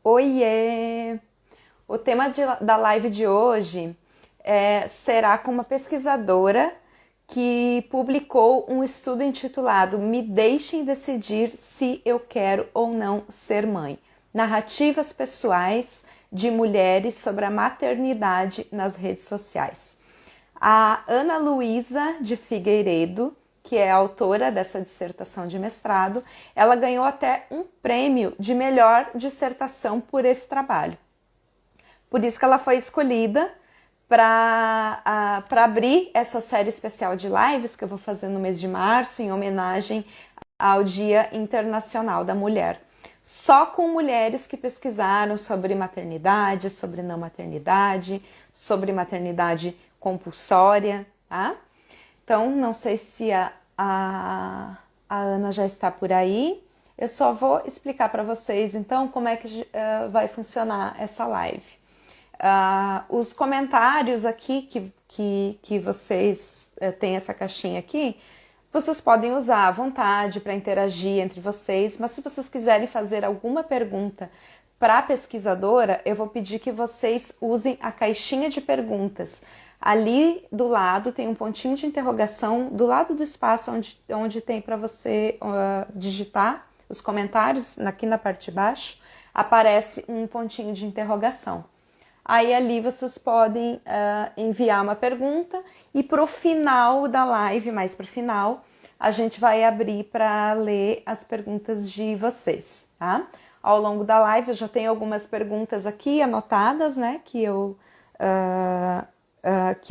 Oiê! O tema da live de hoje será com uma pesquisadora que publicou um estudo intitulado Me Deixem Decidir se eu quero ou não ser mãe. Narrativas pessoais de mulheres sobre a maternidade nas redes sociais. A Ana Luísa de Figueiredo, que é a autora dessa dissertação de mestrado, ela ganhou até um prêmio de melhor dissertação por esse trabalho. Por isso que ela foi escolhida para abrir essa série especial de lives que eu vou fazer no mês de março, em homenagem ao Dia Internacional da Mulher. Só com mulheres que pesquisaram sobre maternidade, sobre não maternidade, sobre maternidade compulsória, tá? Então, não sei se a Ana já está por aí. Eu só vou explicar para vocês, então, como é que vai funcionar essa live. Os comentários aqui que vocês têm essa caixinha aqui, vocês podem usar à vontade para interagir entre vocês, mas se vocês quiserem fazer alguma pergunta para a pesquisadora, eu vou pedir que vocês usem a caixinha de perguntas. Ali do lado tem um pontinho de interrogação, do lado do espaço onde tem para você digitar os comentários, aqui na parte de baixo, aparece um pontinho de interrogação. Aí ali vocês podem enviar uma pergunta e pro final da live, mais pro final, a gente vai abrir para ler as perguntas de vocês, tá? Ao longo da live eu já tenho algumas perguntas aqui anotadas, né, que eu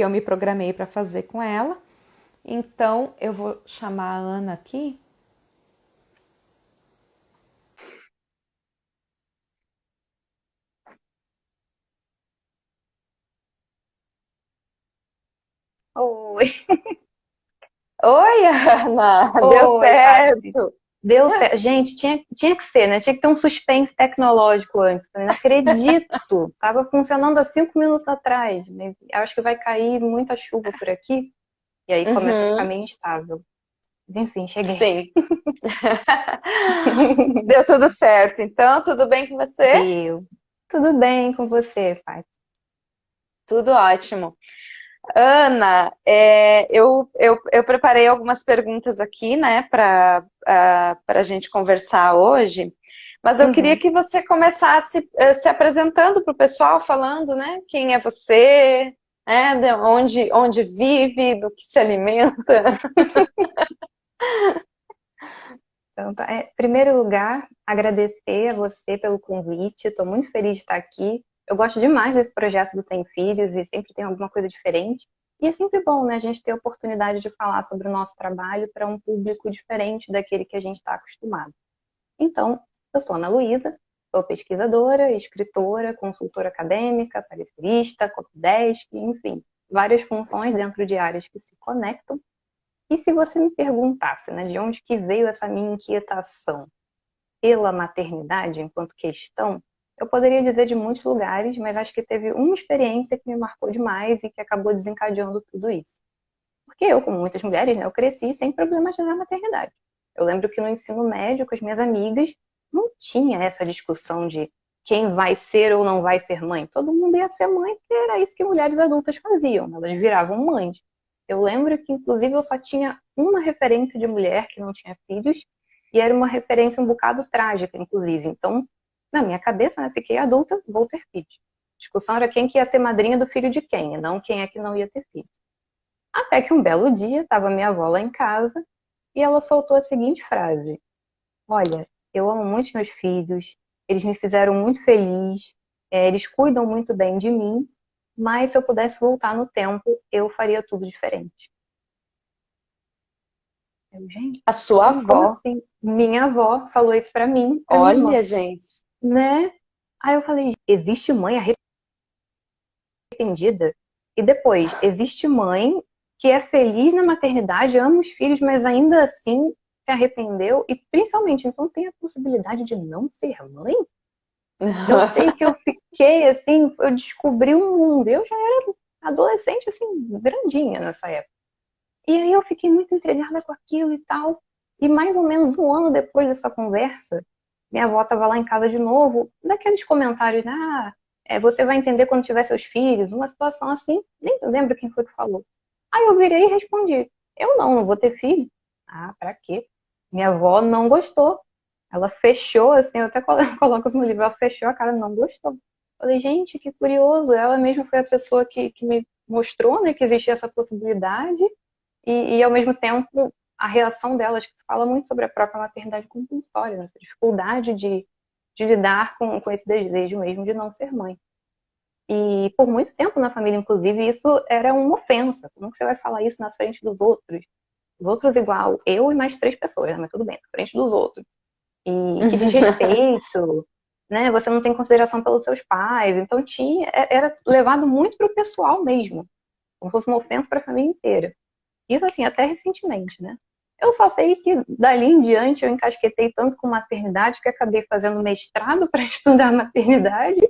me programei para fazer com ela. Então eu vou chamar a Ana aqui. Oi, Oi, Ana! Deu oi, Tati. certo! Deu certo. Gente, tinha que ser, né? Tinha que ter um suspense tecnológico antes. Eu não acredito. Estava funcionando há 5 minutos atrás. Mas acho que vai cair muita chuva por aqui. E aí começa a ficar Uhum, meio instável. Mas enfim, cheguei. sim. Deu tudo certo, então, tudo bem com você? Deu. Tudo bem com você, pai? Tudo ótimo. Ana, eu preparei algumas perguntas aqui, né, para a gente conversar hoje, mas eu queria Uhum. que você começasse se apresentando para o pessoal, falando, né, quem é você, né, de onde vive, do que se alimenta. Então, tá. Em primeiro lugar, agradecer a você pelo convite. Estou muito feliz de estar aqui. Eu gosto demais desse projeto do Sem Filhos e sempre tem alguma coisa diferente. E é sempre bom, né, a gente ter a oportunidade de falar sobre o nosso trabalho para um público diferente daquele que a gente está acostumado. Então, eu sou Ana Luísa, sou pesquisadora, escritora, consultora acadêmica, palestrista, copydesk, enfim, várias funções dentro de áreas que se conectam. E se você me perguntasse, né, de onde que veio essa minha inquietação pela maternidade enquanto questão, eu poderia dizer de muitos lugares, mas acho que teve uma experiência que me marcou demais e que acabou desencadeando tudo isso. Porque eu, como muitas mulheres, né, eu cresci sem problematizar a maternidade. Eu lembro que no ensino médio, com as minhas amigas, não tinha essa discussão de quem vai ser ou não vai ser mãe. Todo mundo ia ser mãe, porque era isso que mulheres adultas faziam, elas viravam mães. Eu lembro que, inclusive, eu só tinha uma referência de mulher que não tinha filhos, e era uma referência um bocado trágica, inclusive. Então, na minha cabeça, né, fiquei adulta, vou ter filhos. A discussão era quem que ia ser madrinha do filho de quem, e não quem é que não ia ter filho. Até que um belo dia, estava minha avó lá em casa, e ela soltou a seguinte frase: Olha, eu amo muito meus filhos, eles me fizeram muito feliz, eles cuidam muito bem de mim, mas se eu pudesse voltar no tempo, eu faria tudo diferente. Eu, gente, A sua como avó, assim? Minha avó falou isso pra minha irmã, olha, gente. né? Aí eu falei, existe mãe arrependida? E depois, existe mãe que é feliz na maternidade, ama os filhos, mas ainda assim se arrependeu? E principalmente, então tem a possibilidade de não ser mãe? Eu sei que eu fiquei assim, eu descobri um mundo. Eu já era adolescente, assim, grandinha nessa época. E aí eu fiquei muito entediada com aquilo e tal. E mais ou menos um ano depois dessa conversa, minha avó estava lá em casa de novo, daqueles comentários, né? Você vai entender quando tiver seus filhos, uma situação assim, nem lembro quem foi que falou. Aí eu virei e respondi, eu não vou ter filho. Ah, pra quê? Minha avó não gostou. Ela fechou, assim, eu até coloco isso no livro, ela fechou a cara, não gostou. Falei, gente, que curioso, ela mesma foi a pessoa que me mostrou, né, que existia essa possibilidade, e ao mesmo tempo a reação delas, que se fala muito sobre a própria maternidade compulsória, né, essa dificuldade de lidar com esse desejo mesmo de não ser mãe. E por muito tempo na família, inclusive, isso era uma ofensa. Como que você vai falar isso na frente dos outros? Os outros igual, eu e mais 3 pessoas, né? Mas tudo bem, na frente dos outros. E que desrespeito, né? Você não tem consideração pelos seus pais. Então era levado muito para o pessoal mesmo, como se fosse uma ofensa para a família inteira. Isso assim, até recentemente, né? Eu só sei que dali em diante eu encasquetei tanto com maternidade que acabei fazendo mestrado para estudar maternidade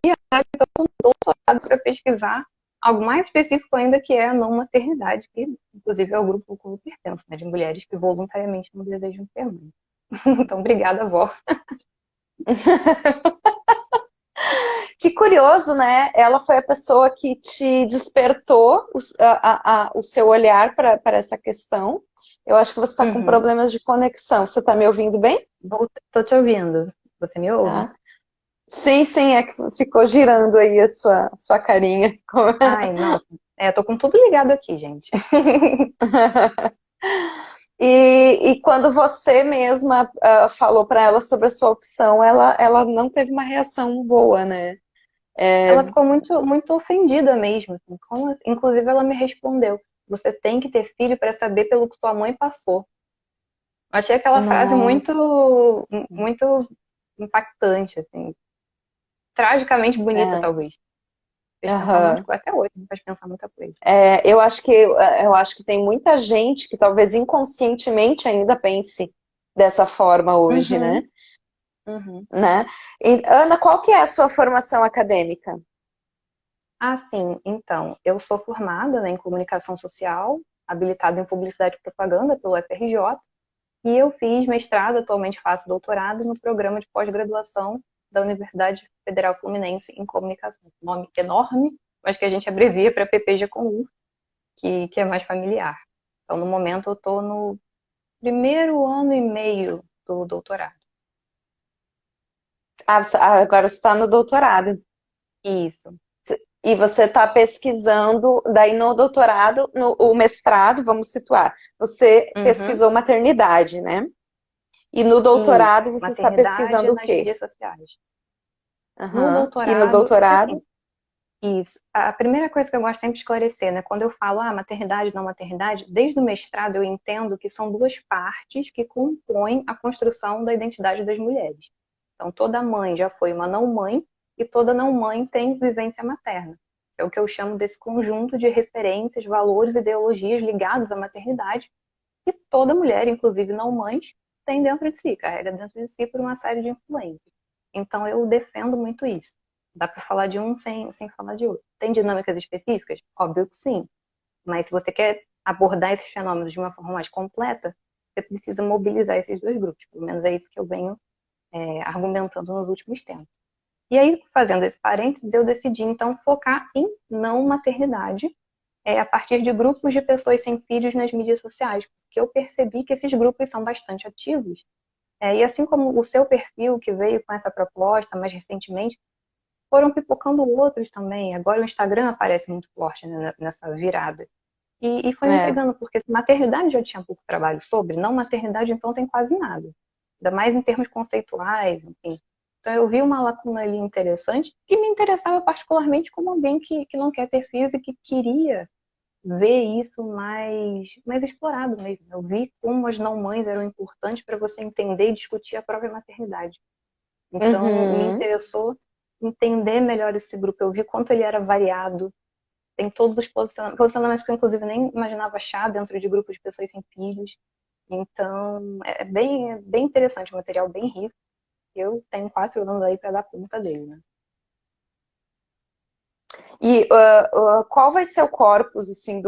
e agora estou com doutorado para pesquisar algo mais específico ainda, que é a não maternidade, que inclusive é o grupo ao qual eu pertenço, né, de mulheres que voluntariamente não desejam ser mãe. Então, obrigada, avó. Que curioso, né? Ela foi a pessoa que te despertou o seu olhar para essa questão. Eu acho que você está com Uhum. problemas de conexão. Você está me ouvindo bem? Tô te ouvindo. Você me ouve? Tá. Sim, sim, é que ficou girando aí a sua carinha. Ai, não. Tô com tudo ligado aqui, gente. E quando você mesma falou para ela sobre a sua opção, ela não teve uma reação boa, né? Ela ficou muito, muito ofendida mesmo. Assim, como assim? Inclusive, ela me respondeu: Você tem que ter filho para saber pelo que tua mãe passou. Achei aquela frase Nossa. muito impactante, assim, tragicamente bonita, É. talvez. Fez pensar um monte de Aham. coisa, até hoje me faz pensar muita coisa. Eu acho que tem muita gente que talvez inconscientemente ainda pense dessa forma hoje, né? Uhum, uhum. Né? E, Ana, qual que é a sua formação acadêmica? Ah, sim. Então, eu sou formada, né, em comunicação social, habilitada em publicidade e propaganda pelo FRJ, e eu fiz mestrado, atualmente faço doutorado no programa de pós-graduação da Universidade Federal Fluminense em comunicação. Nome enorme, mas que a gente abrevia para PPG com U, que é mais familiar. Então, no momento, eu estou no primeiro ano e meio do doutorado. Agora você está no doutorado. Isso. E você está pesquisando, daí no doutorado, no o mestrado, vamos situar, você Uhum. pesquisou maternidade, né? E no Isso. doutorado você está Maternidade pesquisando o nas quê? mídias sociais. No Aham. E no doutorado, porque doutorado? assim, isso. A primeira coisa que eu gosto sempre de esclarecer, né? Quando eu falo, maternidade, não maternidade, desde o mestrado eu entendo que são duas partes que compõem a construção da identidade das mulheres. Então, toda mãe já foi uma não mãe e toda não mãe tem vivência materna. É o que eu chamo desse conjunto de referências, valores e ideologias ligados à maternidade que toda mulher, inclusive não mães, tem dentro de si, carrega dentro de si por uma série de influências. Então, eu defendo muito isso. Dá para falar de um sem falar de outro. Tem dinâmicas específicas? Óbvio que sim. Mas se você quer abordar esses fenômenos de uma forma mais completa, você precisa mobilizar esses dois grupos. Pelo menos é isso que eu venho argumentando nos últimos tempos. E aí, fazendo esse parênteses, eu decidi então focar em não maternidade, a partir de grupos de pessoas sem filhos nas mídias sociais, porque eu percebi que esses grupos são bastante ativos. E assim como o seu perfil, que veio com essa proposta mais recentemente, foram pipocando outros também. Agora o Instagram aparece muito forte, né, nessa virada. E foi me É. intrigando, porque maternidade já tinha pouco trabalho sobre, não maternidade então tem quase nada. Ainda mais em termos conceituais, enfim. Então eu vi uma lacuna ali interessante que me interessava particularmente como alguém que não quer ter filhos e que queria ver isso mais explorado mesmo. Eu vi como as não mães eram importantes para você entender e discutir a própria maternidade. Então, me Uhum. interessou entender melhor esse grupo. Eu vi quanto ele era variado. Tem todos os posicionamentos que eu, inclusive, nem imaginava achar dentro de grupos de pessoas sem filhos. Então, é bem interessante, um material bem rico. Eu tenho 4 anos aí para dar conta dele, né? E qual vai ser o corpus, assim,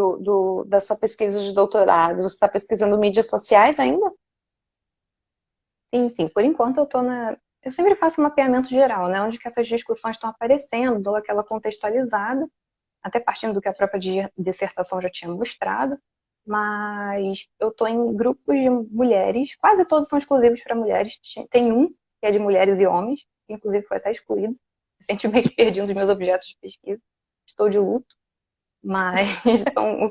da sua pesquisa de doutorado? Você está pesquisando mídias sociais ainda? Sim, sim. Por enquanto eu tô na. Eu sempre faço um mapeamento geral, né? Onde que essas discussões estão aparecendo, dou aquela contextualizada, até partindo do que a própria dissertação já tinha mostrado. Mas eu tô em grupos de mulheres, quase todos são exclusivos para mulheres. Tem um que é de mulheres e homens, que inclusive foi até excluído. Recentemente perdi um dos meus objetos de pesquisa. Estou de luto, mas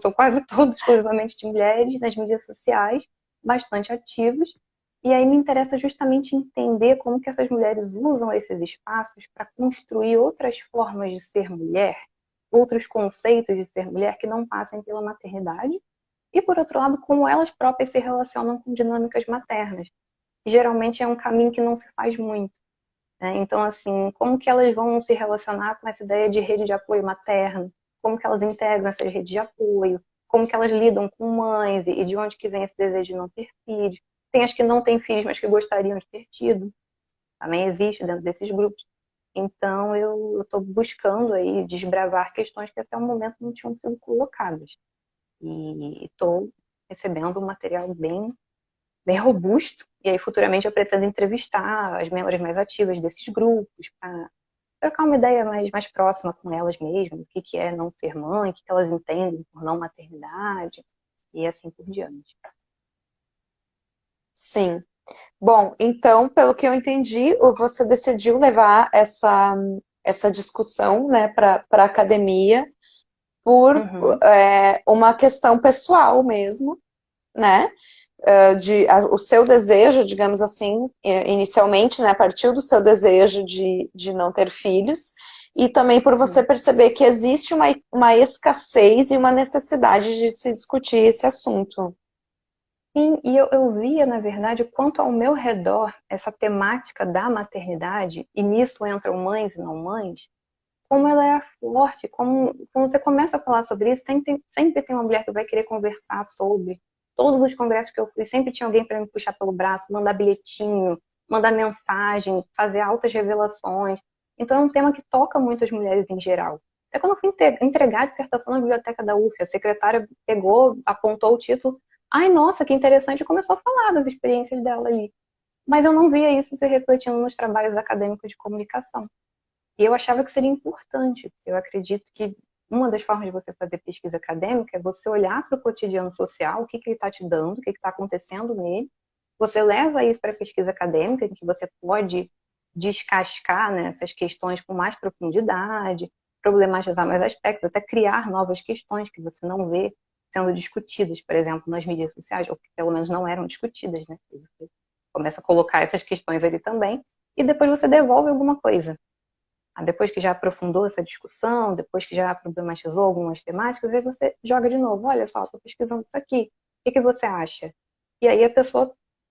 são quase todos exclusivamente de mulheres nas mídias sociais, bastante ativos. E aí me interessa justamente entender como que essas mulheres usam esses espaços para construir outras formas de ser mulher, outros conceitos de ser mulher que não passem pela maternidade. E, por outro lado, como elas próprias se relacionam com dinâmicas maternas. Que geralmente é um caminho que não se faz muito. Né? Então, assim, como que elas vão se relacionar com essa ideia de rede de apoio materno? Como que elas integram essas redes de apoio? Como que elas lidam com mães e de onde que vem esse desejo de não ter filhos? Tem as que não têm filhos, mas que gostariam de ter tido. Também existe dentro desses grupos. Então, eu estou buscando aí desbravar questões que até o momento não tinham sido colocadas. E estou recebendo um material bem robusto. E aí, futuramente, eu pretendo entrevistar as membros mais ativas desses grupos para trocar uma ideia mais próxima com elas mesmas, o que é não ser mãe, o que elas entendem por não maternidade, e assim por diante. Sim. Bom, então, pelo que eu entendi, você decidiu levar essa discussão, né, para a academia por Uhum. uma questão pessoal mesmo, né? O seu desejo, digamos assim, inicialmente, né, partiu do seu desejo de não ter filhos, e também por você Uhum. perceber que existe uma escassez e uma necessidade de se discutir esse assunto. Sim, e eu via, na verdade, quanto ao meu redor, essa temática da maternidade, e nisso entram mães e não mães, como ela é forte, como quando você começa a falar sobre isso, sempre tem uma mulher que vai querer conversar sobre. Todos os congressos que eu fui, sempre tinha alguém para me puxar pelo braço, mandar bilhetinho, mandar mensagem, fazer altas revelações. Então é um tema que toca muitas mulheres em geral. Até quando eu fui entregar a dissertação na biblioteca da UF, a secretária pegou, apontou o título. Ai, nossa, que interessante, e começou a falar das experiências dela ali. Mas eu não via isso se refletindo nos trabalhos acadêmicos de comunicação. E eu achava que seria importante. Eu acredito que uma das formas de você fazer pesquisa acadêmica é você olhar para o cotidiano social, o que, que ele está te dando, o que está acontecendo nele. Você leva isso para a pesquisa acadêmica, em que você pode descascar, né, essas questões com mais profundidade, problematizar mais aspectos, até criar novas questões que você não vê sendo discutidas, por exemplo, nas mídias sociais, ou que pelo menos não eram discutidas, né? Você começa a colocar essas questões ali também, e depois você devolve alguma coisa. Depois que já aprofundou essa discussão, depois que já problematizou algumas temáticas, aí você joga de novo. Olha só, estou pesquisando isso aqui. O que você acha? E aí a pessoa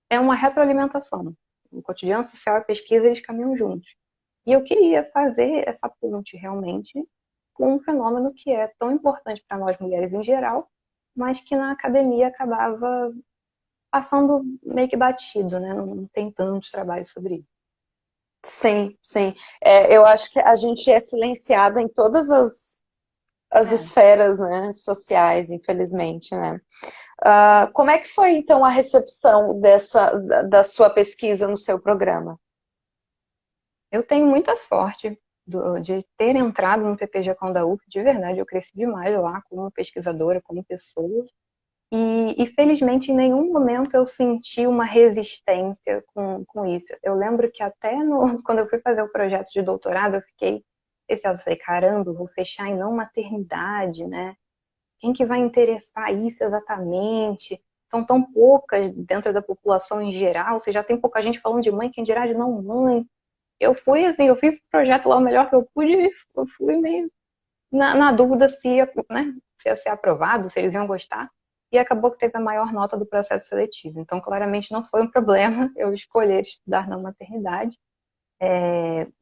é uma retroalimentação. O cotidiano social e a pesquisa, eles caminham juntos. E eu queria fazer essa ponte realmente com um fenômeno que é tão importante para nós mulheres em geral, mas que na academia acabava passando meio que batido, né? Não tem tantos trabalhos sobre isso. Sim, sim. Eu acho que a gente é silenciada em todas as É. esferas, né, sociais, infelizmente, né? Como é que foi, então, a recepção da sua pesquisa no seu programa? Eu tenho muita sorte de ter entrado no PPG com da UF, de verdade, eu cresci demais lá como pesquisadora, como pessoa. E felizmente em nenhum momento eu senti uma resistência com isso. Eu lembro que até quando eu fui fazer o projeto de doutorado, eu fiquei receosa. Falei, caramba, eu vou fechar em não maternidade, né? Quem que vai interessar isso exatamente? São tão poucas dentro da população em geral, você já tem pouca gente falando de mãe, quem dirá de não mãe. Eu fui assim, eu fiz o projeto lá o melhor que eu pude, eu fui meio na dúvida se ia, né, se ia ser aprovado, se eles iam gostar, e acabou que teve a maior nota do processo seletivo. Então, claramente, não foi um problema eu escolher estudar na maternidade,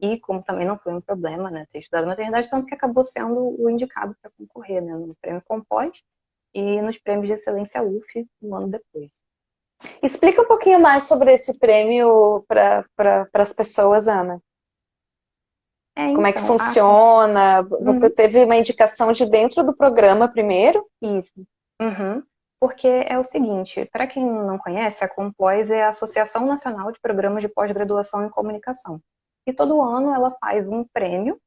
e como também não foi um problema, né, ter estudado na maternidade, tanto que acabou sendo o indicado para concorrer, né, no Prêmio Compós e nos Prêmios de Excelência UF um ano depois. Explica um pouquinho mais sobre esse prêmio para as pessoas, Ana. Como é que Então, funciona? Você uhum, teve uma indicação de dentro do programa primeiro? isso. Uhum. Porque é o seguinte, para quem não conhece, a Compós é a Associação Nacional de Programas de Pós-Graduação em Comunicação. E todo ano ela faz um prêmio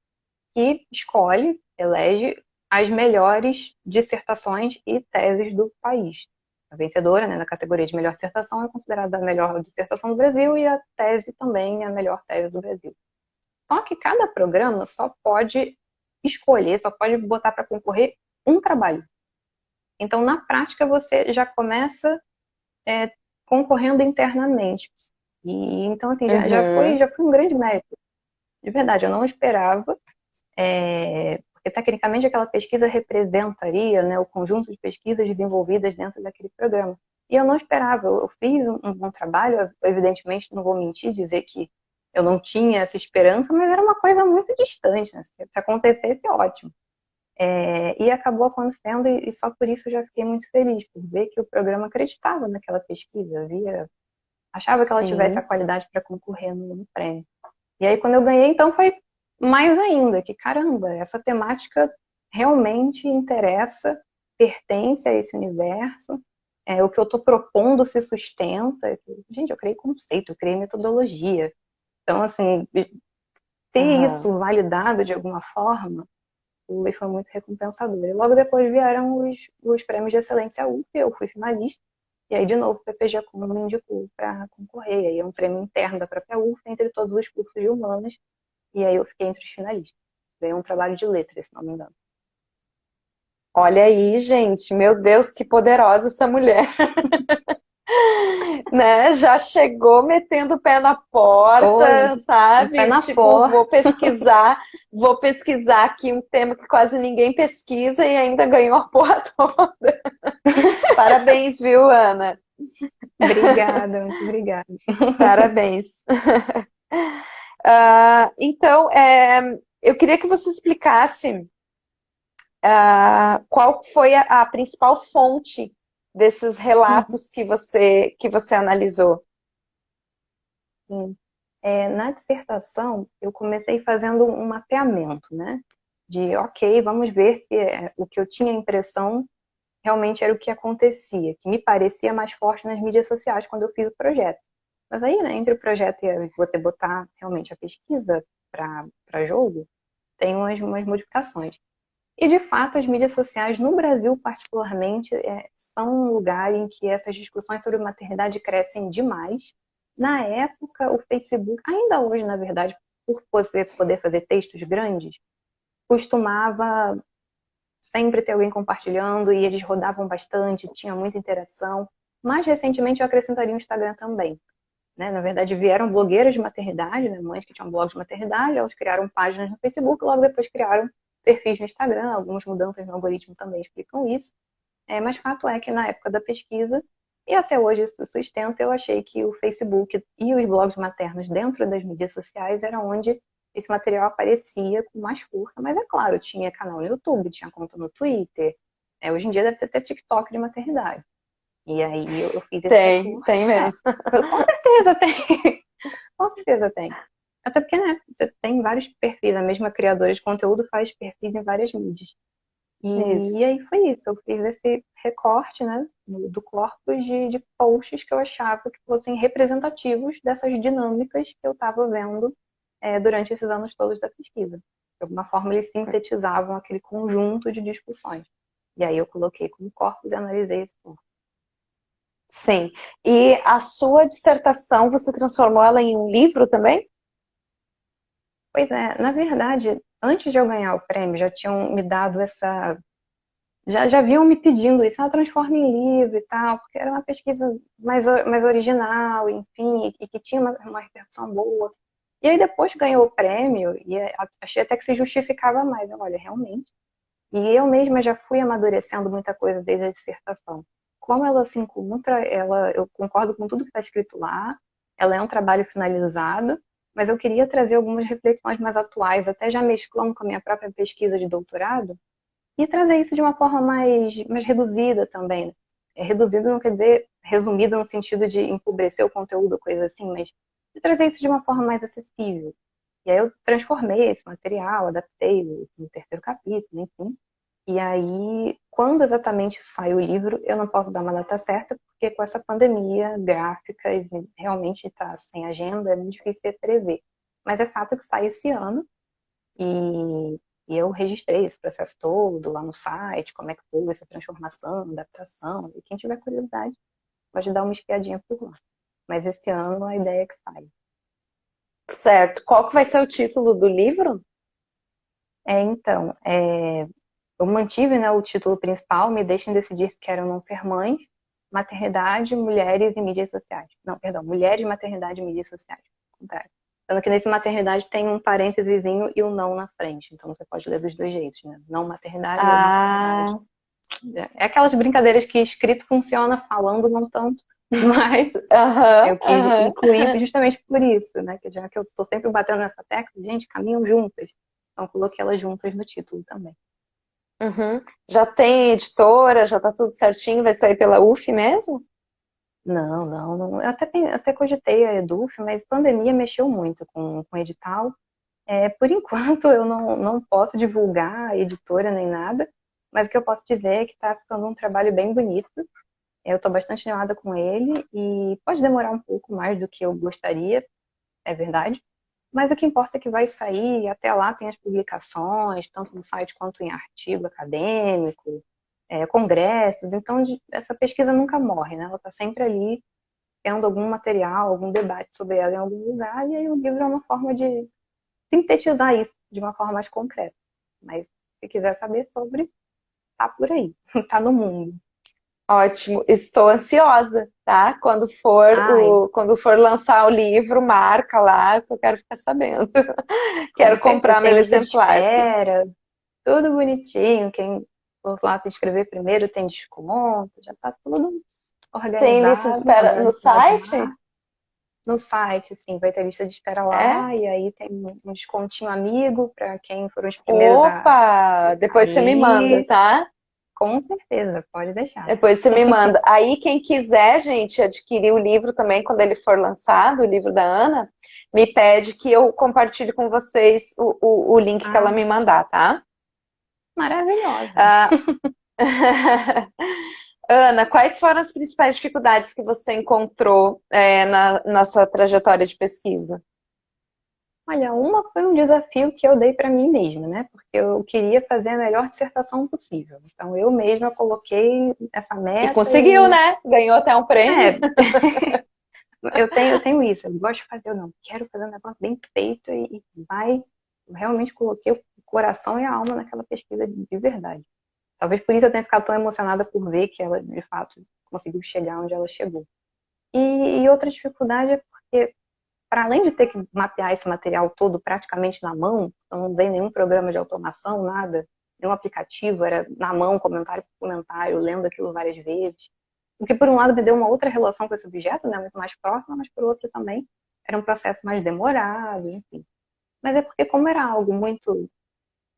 que escolhe, elege as melhores dissertações e teses do país. A vencedora, né, na categoria de melhor dissertação, é considerada a melhor dissertação do Brasil e a tese também é a melhor tese do Brasil. Só que cada programa só pode escolher, só pode botar para concorrer um trabalho. Então, na prática, você já começa concorrendo internamente. E então, assim, Uhum. já foi um grande mérito. De verdade, eu não esperava, porque tecnicamente aquela pesquisa representaria, né, o conjunto de pesquisas desenvolvidas dentro daquele programa. E eu não esperava, eu fiz um bom trabalho, eu, evidentemente não vou mentir, dizer que eu não tinha essa esperança, mas era uma coisa muito distante, né? Se acontecesse, ótimo. E acabou acontecendo, e só por isso eu já fiquei muito feliz, por ver que o programa acreditava naquela pesquisa, achava que ela tivesse a Sim, qualidade para concorrer no prêmio. E aí, quando eu ganhei, então foi mais ainda, que caramba, essa temática realmente interessa, pertence a esse universo, o que eu estou propondo se sustenta. Gente, eu criei conceito, eu criei metodologia. Então, assim, ter aham. isso validado de alguma forma foi muito recompensador. E logo depois vieram os prêmios de excelência UF, eu fui finalista, e aí de novo o PPG Como me indicou para concorrer. E aí é um prêmio interno da própria UF entre todos os cursos de humanas, e aí eu fiquei entre os finalistas. Ganhei um trabalho de letras, se não me engano. Olha aí, gente, meu Deus, que poderosa essa mulher, né? Já chegou metendo o pé na Oi, porta, um pé sabe? na Tipo, porta. vou pesquisar aqui um tema que quase ninguém pesquisa e ainda ganhou a porra toda. Parabéns, viu, Ana? Obrigada, muito obrigada. Parabéns. Então, eu queria que você explicasse qual foi a principal fonte desses relatos que você analisou. Sim. Na dissertação, eu comecei fazendo um mapeamento, né? De, ok, vamos ver se o que eu tinha impressão realmente era o que acontecia, que me parecia mais forte nas mídias sociais quando eu fiz o projeto. Mas aí, né, entre o projeto e você botar realmente a pesquisa para jogo, tem umas modificações. E, de fato, as mídias sociais, no Brasil particularmente, são um lugar em que essas discussões sobre maternidade crescem demais. Na época, o Facebook, ainda hoje, na verdade, por você poder fazer textos grandes, costumava sempre ter alguém compartilhando e eles rodavam bastante, tinha muita interação. Mais recentemente, eu acrescentaria o Instagram também. Né? Na verdade, vieram blogueiras de maternidade, né? Mães que tinham blogs de maternidade, elas criaram páginas no Facebook, logo depois criaram perfis no Instagram, algumas mudanças no algoritmo também explicam isso. Mas fato é que na época da pesquisa, e até hoje isso sustenta, eu achei que o Facebook e os blogs maternos dentro das mídias sociais era onde esse material aparecia com mais força, mas é claro, tinha canal no YouTube, tinha conta no Twitter, hoje em dia deve ter até TikTok de maternidade. E aí eu fiz esse Tem recorte. mesmo. Com certeza tem. Com certeza tem. Até porque, né, tem vários perfis, a mesma criadora de conteúdo faz perfis em várias mídias. E Isso. aí foi isso, eu fiz esse recorte, né, do corpus de posts que eu achava que fossem representativos dessas dinâmicas que eu estava vendo durante esses anos todos da pesquisa. De alguma forma, eles sintetizavam aquele conjunto de discussões. E aí eu coloquei como corpus e analisei esse ponto. Sim. E a sua dissertação, você transformou ela em um livro também? Pois é, na verdade, antes de eu ganhar o prêmio, já tinham me dado essa. Já vinham me pedindo isso, transforma em livro e tal, porque era uma pesquisa mais original, enfim, e que tinha uma repercussão boa. E aí depois ganhou o prêmio, e achei até que se justificava mais. Olha, realmente. E eu mesma já fui amadurecendo muita coisa desde a dissertação. Como ela se encontra, eu concordo com tudo que está escrito lá, ela é um trabalho finalizado, mas eu queria trazer algumas reflexões mais atuais, até já mesclando com a minha própria pesquisa de doutorado, e trazer isso de uma forma mais reduzida também. Né? Reduzido não quer dizer resumida no sentido de empobrecer o conteúdo, coisa assim, mas de trazer isso de uma forma mais acessível. E aí eu transformei esse material, adaptei no terceiro capítulo, enfim. E aí, quando exatamente sai o livro, eu não posso dar uma data certa, porque com essa pandemia, gráficas, realmente está sem agenda, é muito difícil de prever. Mas é fato que sai esse ano, e, e eu registrei esse processo todo lá no site, como é que foi essa transformação, adaptação, e quem tiver curiosidade pode dar uma espiadinha por lá. Mas esse ano a ideia é que saia. Certo. Qual que vai ser o título do livro? Então, eu mantive, né, o título principal, Me Deixem Decidir Se Quero ou Não Ser Mãe, Maternidade, Mulheres e Mídias Sociais. Não, perdão, Mulheres, Maternidade e Mídias Sociais. Ao contrário. Sendo que nesse maternidade tem um parênteses e o não na frente. Então você pode ler dos dois jeitos, né? Não maternidade ou maternidade. Ah, É aquelas brincadeiras que escrito funciona, falando não tanto. Mas aham, eu quis aham. incluir justamente por isso, né? Que já que eu estou sempre batendo nessa tecla, gente, caminham juntas. Então eu coloquei elas juntas no título também. Uhum. Já tem editora, já tá tudo certinho, vai sair pela UF mesmo? Não, não, não. Eu até cogitei a Eduf, mas pandemia mexeu muito com o edital. Por enquanto eu não posso divulgar a editora nem nada, mas o que eu posso dizer é que está ficando um trabalho bem bonito. Eu estou bastante animada com ele e pode demorar um pouco mais do que eu gostaria, é verdade. Mas o que importa é que vai sair, e até lá tem as publicações, tanto no site quanto em artigo acadêmico, congressos. Então, essa pesquisa nunca morre, né? Ela está sempre ali, tendo algum material, algum debate sobre ela em algum lugar, e aí o livro é uma forma de sintetizar isso de uma forma mais concreta. Mas se quiser saber sobre, tá por aí, tá no mundo. Ótimo, estou ansiosa, tá? Ai, Quando for lançar o livro, marca lá que eu quero ficar sabendo. com Quero certeza comprar tem meu lista de exemplar. espera, tudo bonitinho. Quem for lá se inscrever primeiro tem desconto, já tá tudo Tem lista de organizado, espera no organizado lá. site? No site, assim, vai ter lista de espera É? lá, e aí tem um descontinho amigo para quem foram os primeiros Opa! a Depois você me manda, ir. tá? Com certeza, pode deixar. Depois você me manda. Aí, quem quiser, gente, adquirir o livro também, quando ele for lançado, o livro da Ana, me pede que eu compartilhe com vocês o link que ela Ah, me mandar, tá? maravilhosa. Ah, Ana, quais foram as principais dificuldades que você encontrou, na nossa trajetória de pesquisa? Olha, uma foi um desafio que eu dei para mim mesma, né? Porque eu queria fazer a melhor dissertação possível. Então, eu mesma coloquei essa E meta conseguiu, e. né? Ganhou até um prêmio. É, eu tenho isso. Eu gosto de fazer, eu não quero fazer um negócio bem feito e vai. Eu realmente coloquei o coração e a alma naquela pesquisa de verdade. Talvez por isso eu tenha ficado tão emocionada por ver que ela, de fato, conseguiu chegar onde ela chegou. E outra dificuldade é porque, para além de ter que mapear esse material todo praticamente na mão, eu não usei nenhum programa de automação, nada, nenhum aplicativo, era na mão, comentário por comentário, lendo aquilo várias vezes. O que, por um lado, me deu uma outra relação com esse objeto, né, muito mais próxima, mas, por outro, também era um processo mais demorado, enfim. Mas é porque, como era algo muito,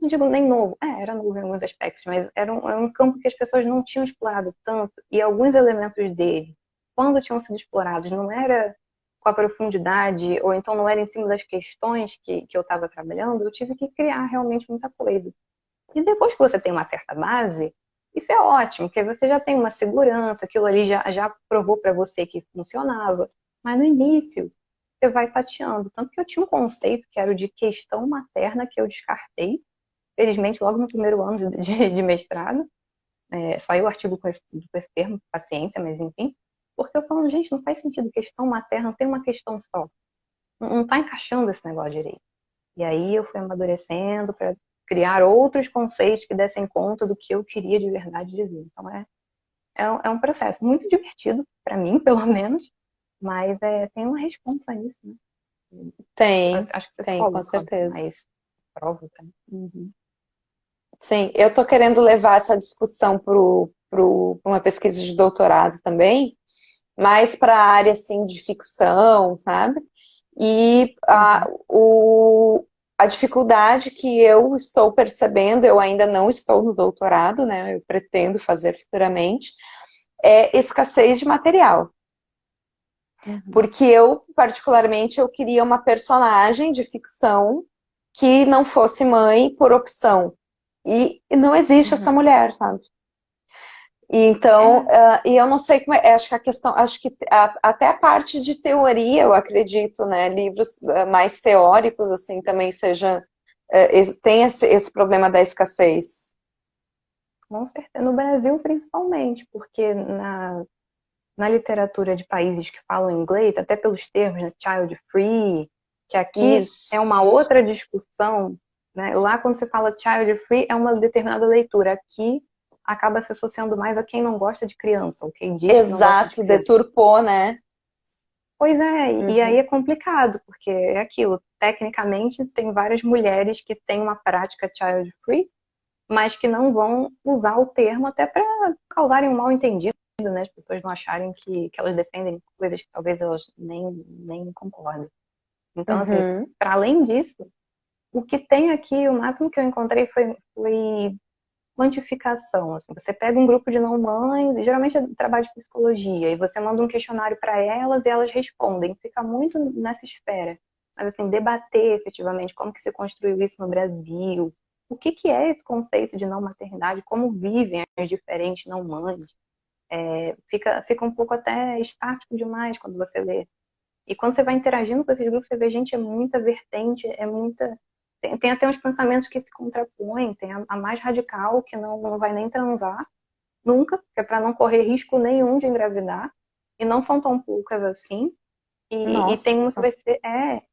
não digo nem novo, era novo em alguns aspectos, mas era um campo que as pessoas não tinham explorado tanto, e alguns elementos dele, quando tinham sido explorados, não era com a profundidade, ou então não era em cima das questões que eu estava trabalhando, eu tive que criar realmente muita coisa. E depois que você tem uma certa base, isso é ótimo, porque você já tem uma segurança, aquilo ali já provou para você que funcionava. Mas no início, você vai tateando. Tanto que eu tinha um conceito que era o de questão materna que eu descartei, felizmente, logo no primeiro ano de mestrado. Saiu o artigo com esse termo, paciência, mas enfim. Porque eu falo, gente, não faz sentido, questão materna não tem uma questão só. Não está encaixando esse negócio direito. E aí eu fui amadurecendo para criar outros conceitos que dessem conta do que eu queria de verdade dizer. Então é um processo muito divertido, para mim, pelo menos, mas tem uma resposta nisso, né? Acho que você se Com coloca certeza. mais prova, tá? Uhum. Sim, eu estou querendo levar essa discussão para uma pesquisa de doutorado também, mais para a área assim, de ficção, sabe? E Uhum. a dificuldade que eu estou percebendo, eu ainda não estou no doutorado, né? Eu pretendo fazer futuramente, é escassez de material. Uhum. Porque eu, particularmente, eu queria uma personagem de ficção que não fosse mãe por opção. e não existe essa Uhum. mulher, sabe? E então, É, e eu não sei como é, acho que a questão, acho que até a parte de teoria, eu acredito, né, livros mais teóricos, assim, também seja, tem esse problema da escassez. com certeza. No Brasil, principalmente, porque na literatura de países que falam inglês, até pelos termos, né, child free, que aqui é uma Isso. outra discussão, né? Lá, quando você fala child free, é uma determinada leitura. Aqui acaba se associando mais a quem não gosta de criança, ou quem diz que não gosta de Exato, criança. deturpou, né? Pois é, e aí Uhum. é complicado, porque é aquilo. Tecnicamente, tem várias mulheres que têm uma prática child free, mas que não vão usar o termo até para causarem um mal-entendido, né? As pessoas não acharem que elas defendem coisas que talvez elas nem concordem. Então, assim, Uhum. para além disso, o que tem aqui, o máximo que eu encontrei foi quantificação. Assim, você pega um grupo de não mães, geralmente é trabalho de psicologia, e você manda um questionário para elas e elas respondem. Fica muito nessa esfera. Mas assim, debater efetivamente como que se construiu isso no Brasil, o que que é esse conceito de não maternidade, como vivem as diferentes não mães. Fica um pouco até estático demais quando você lê. E quando você vai interagindo com esses grupos, você vê, gente, é muita vertente, é muita. Tem até uns pensamentos que se contrapõem, tem a mais radical, que não vai nem transar, nunca, que é para não correr risco nenhum de engravidar, e não são tão poucas assim. E tem uma que Nossa. vai ser,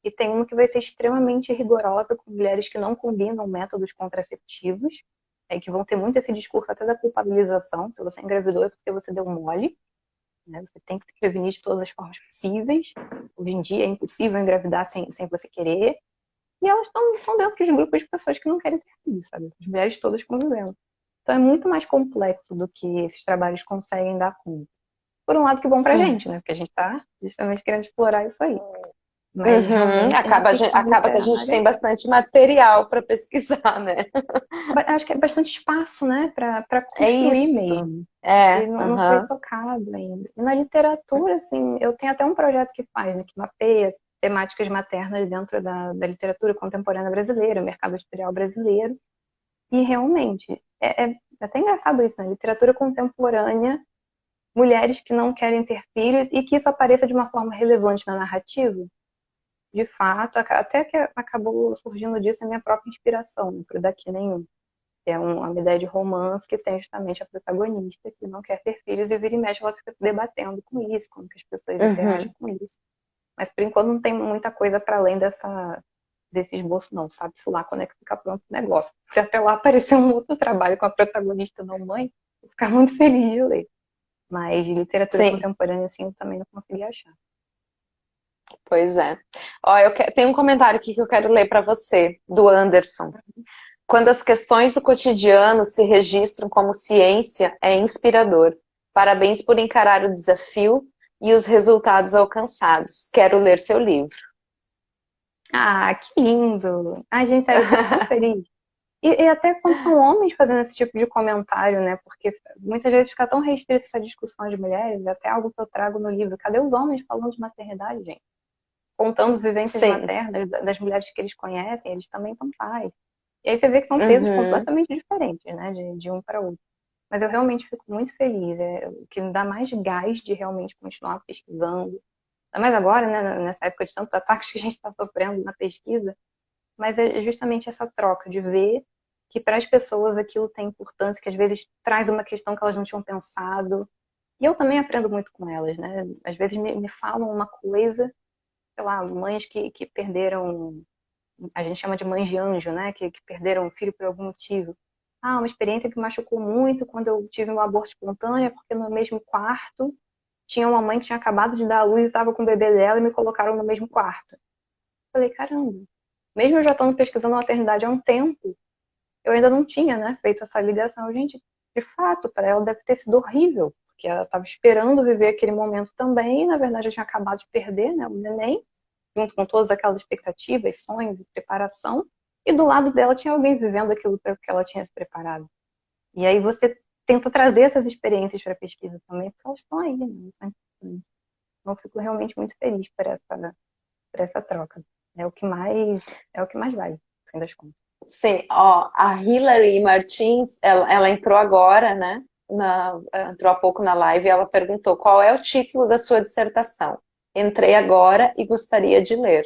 e tem uma que vai ser extremamente rigorosa com mulheres que não combinam métodos contraceptivos, que vão ter muito esse discurso até da culpabilização, se você engravidou é porque você deu mole, né? Você tem que se prevenir de todas as formas possíveis. Hoje em dia é impossível engravidar sem você querer. E elas estão dentro de grupos de pessoas que não querem ter filhos, sabe? As mulheres todas convivendo. Então é muito mais complexo do que esses trabalhos conseguem dar conta. Por um lado, que bom pra Uhum. gente, né? Porque a gente tá justamente querendo explorar isso aí. Mas Uhum. realmente tem tem Acaba que a muita gente área. tem bastante material para pesquisar, né? Acho que é bastante espaço, né? Para É construir isso. mesmo. E É, não foi aham. tocado ainda. E na literatura, assim, eu tenho até um projeto que faz, né? Que mapeia temáticas maternas dentro da literatura contemporânea brasileira, mercado editorial brasileiro. E realmente, é até engraçado isso, né? Literatura contemporânea, mulheres que não querem ter filhos e que isso apareça de uma forma relevante na narrativa. De fato, até que acabou surgindo disso a minha própria inspiração, não foi daqui nenhum. É uma ideia de romance que tem justamente a protagonista que não quer ter filhos e vira e mexe ela fica se debatendo com isso, como que as pessoas interagem Uhum. com isso. Mas por enquanto não tem muita coisa para além desse esboço, não. Sabe-se lá quando é que fica pronto o negócio. Se até lá aparecer um outro trabalho com a protagonista não mãe, vou ficar muito feliz de ler. Mas de literatura Sim, contemporânea, assim, eu também não consegui achar. pois é. Ó, tem um comentário aqui que eu quero ler para você, do Anderson. Quando as questões do cotidiano se registram como ciência, é inspirador. Parabéns por encarar o desafio e os resultados alcançados. Quero ler seu livro. Ah, que lindo! Ai, gente, sério, eu fico tão feliz. E até quando são homens fazendo esse tipo de comentário, né? Porque muitas vezes fica tão restrito essa discussão de mulheres, é até algo que eu trago no livro. Cadê os homens falando de maternidade, gente? Contando vivências Sim. maternas das mulheres que eles conhecem, eles também são pais. E aí você vê que são pesos Uhum. completamente diferentes, né? De um para outro. Mas eu realmente fico muito feliz. É o que me dá mais gás de realmente continuar pesquisando. Ainda mais agora, né? Nessa época de tantos ataques que a gente está sofrendo na pesquisa. Mas é justamente essa troca de ver que para as pessoas aquilo tem importância, que às vezes traz uma questão que elas não tinham pensado. E eu também aprendo muito com elas, né? Às vezes me falam uma coisa, sei lá, mães que perderam, a gente chama de mães de anjo, né? Que perderam um filho por algum motivo. Ah, uma experiência que machucou muito quando eu tive um aborto espontâneo, porque no mesmo quarto tinha uma mãe que tinha acabado de dar à luz e estava com o bebê dela e me colocaram no mesmo quarto. Falei, caramba, mesmo eu já estando pesquisando maternidade há um tempo, eu ainda não tinha, né, feito essa ligação. Gente, de fato, para ela deve ter sido horrível, porque ela estava esperando viver aquele momento também, e na verdade eu tinha acabado de perder, né, o neném, junto com todas aquelas expectativas, sonhos e preparação, e do lado dela tinha alguém vivendo aquilo para o que ela tinha se preparado. E aí você tenta trazer essas experiências para a pesquisa também, porque elas estão aí, né? Então eu fico realmente muito feliz por essa troca. É o que mais vale, no fim das contas. Sim, ó, a Hilary Martins, ela entrou agora, né? Entrou há pouco na live e ela perguntou qual é o título da sua dissertação. Entrei agora e gostaria de ler.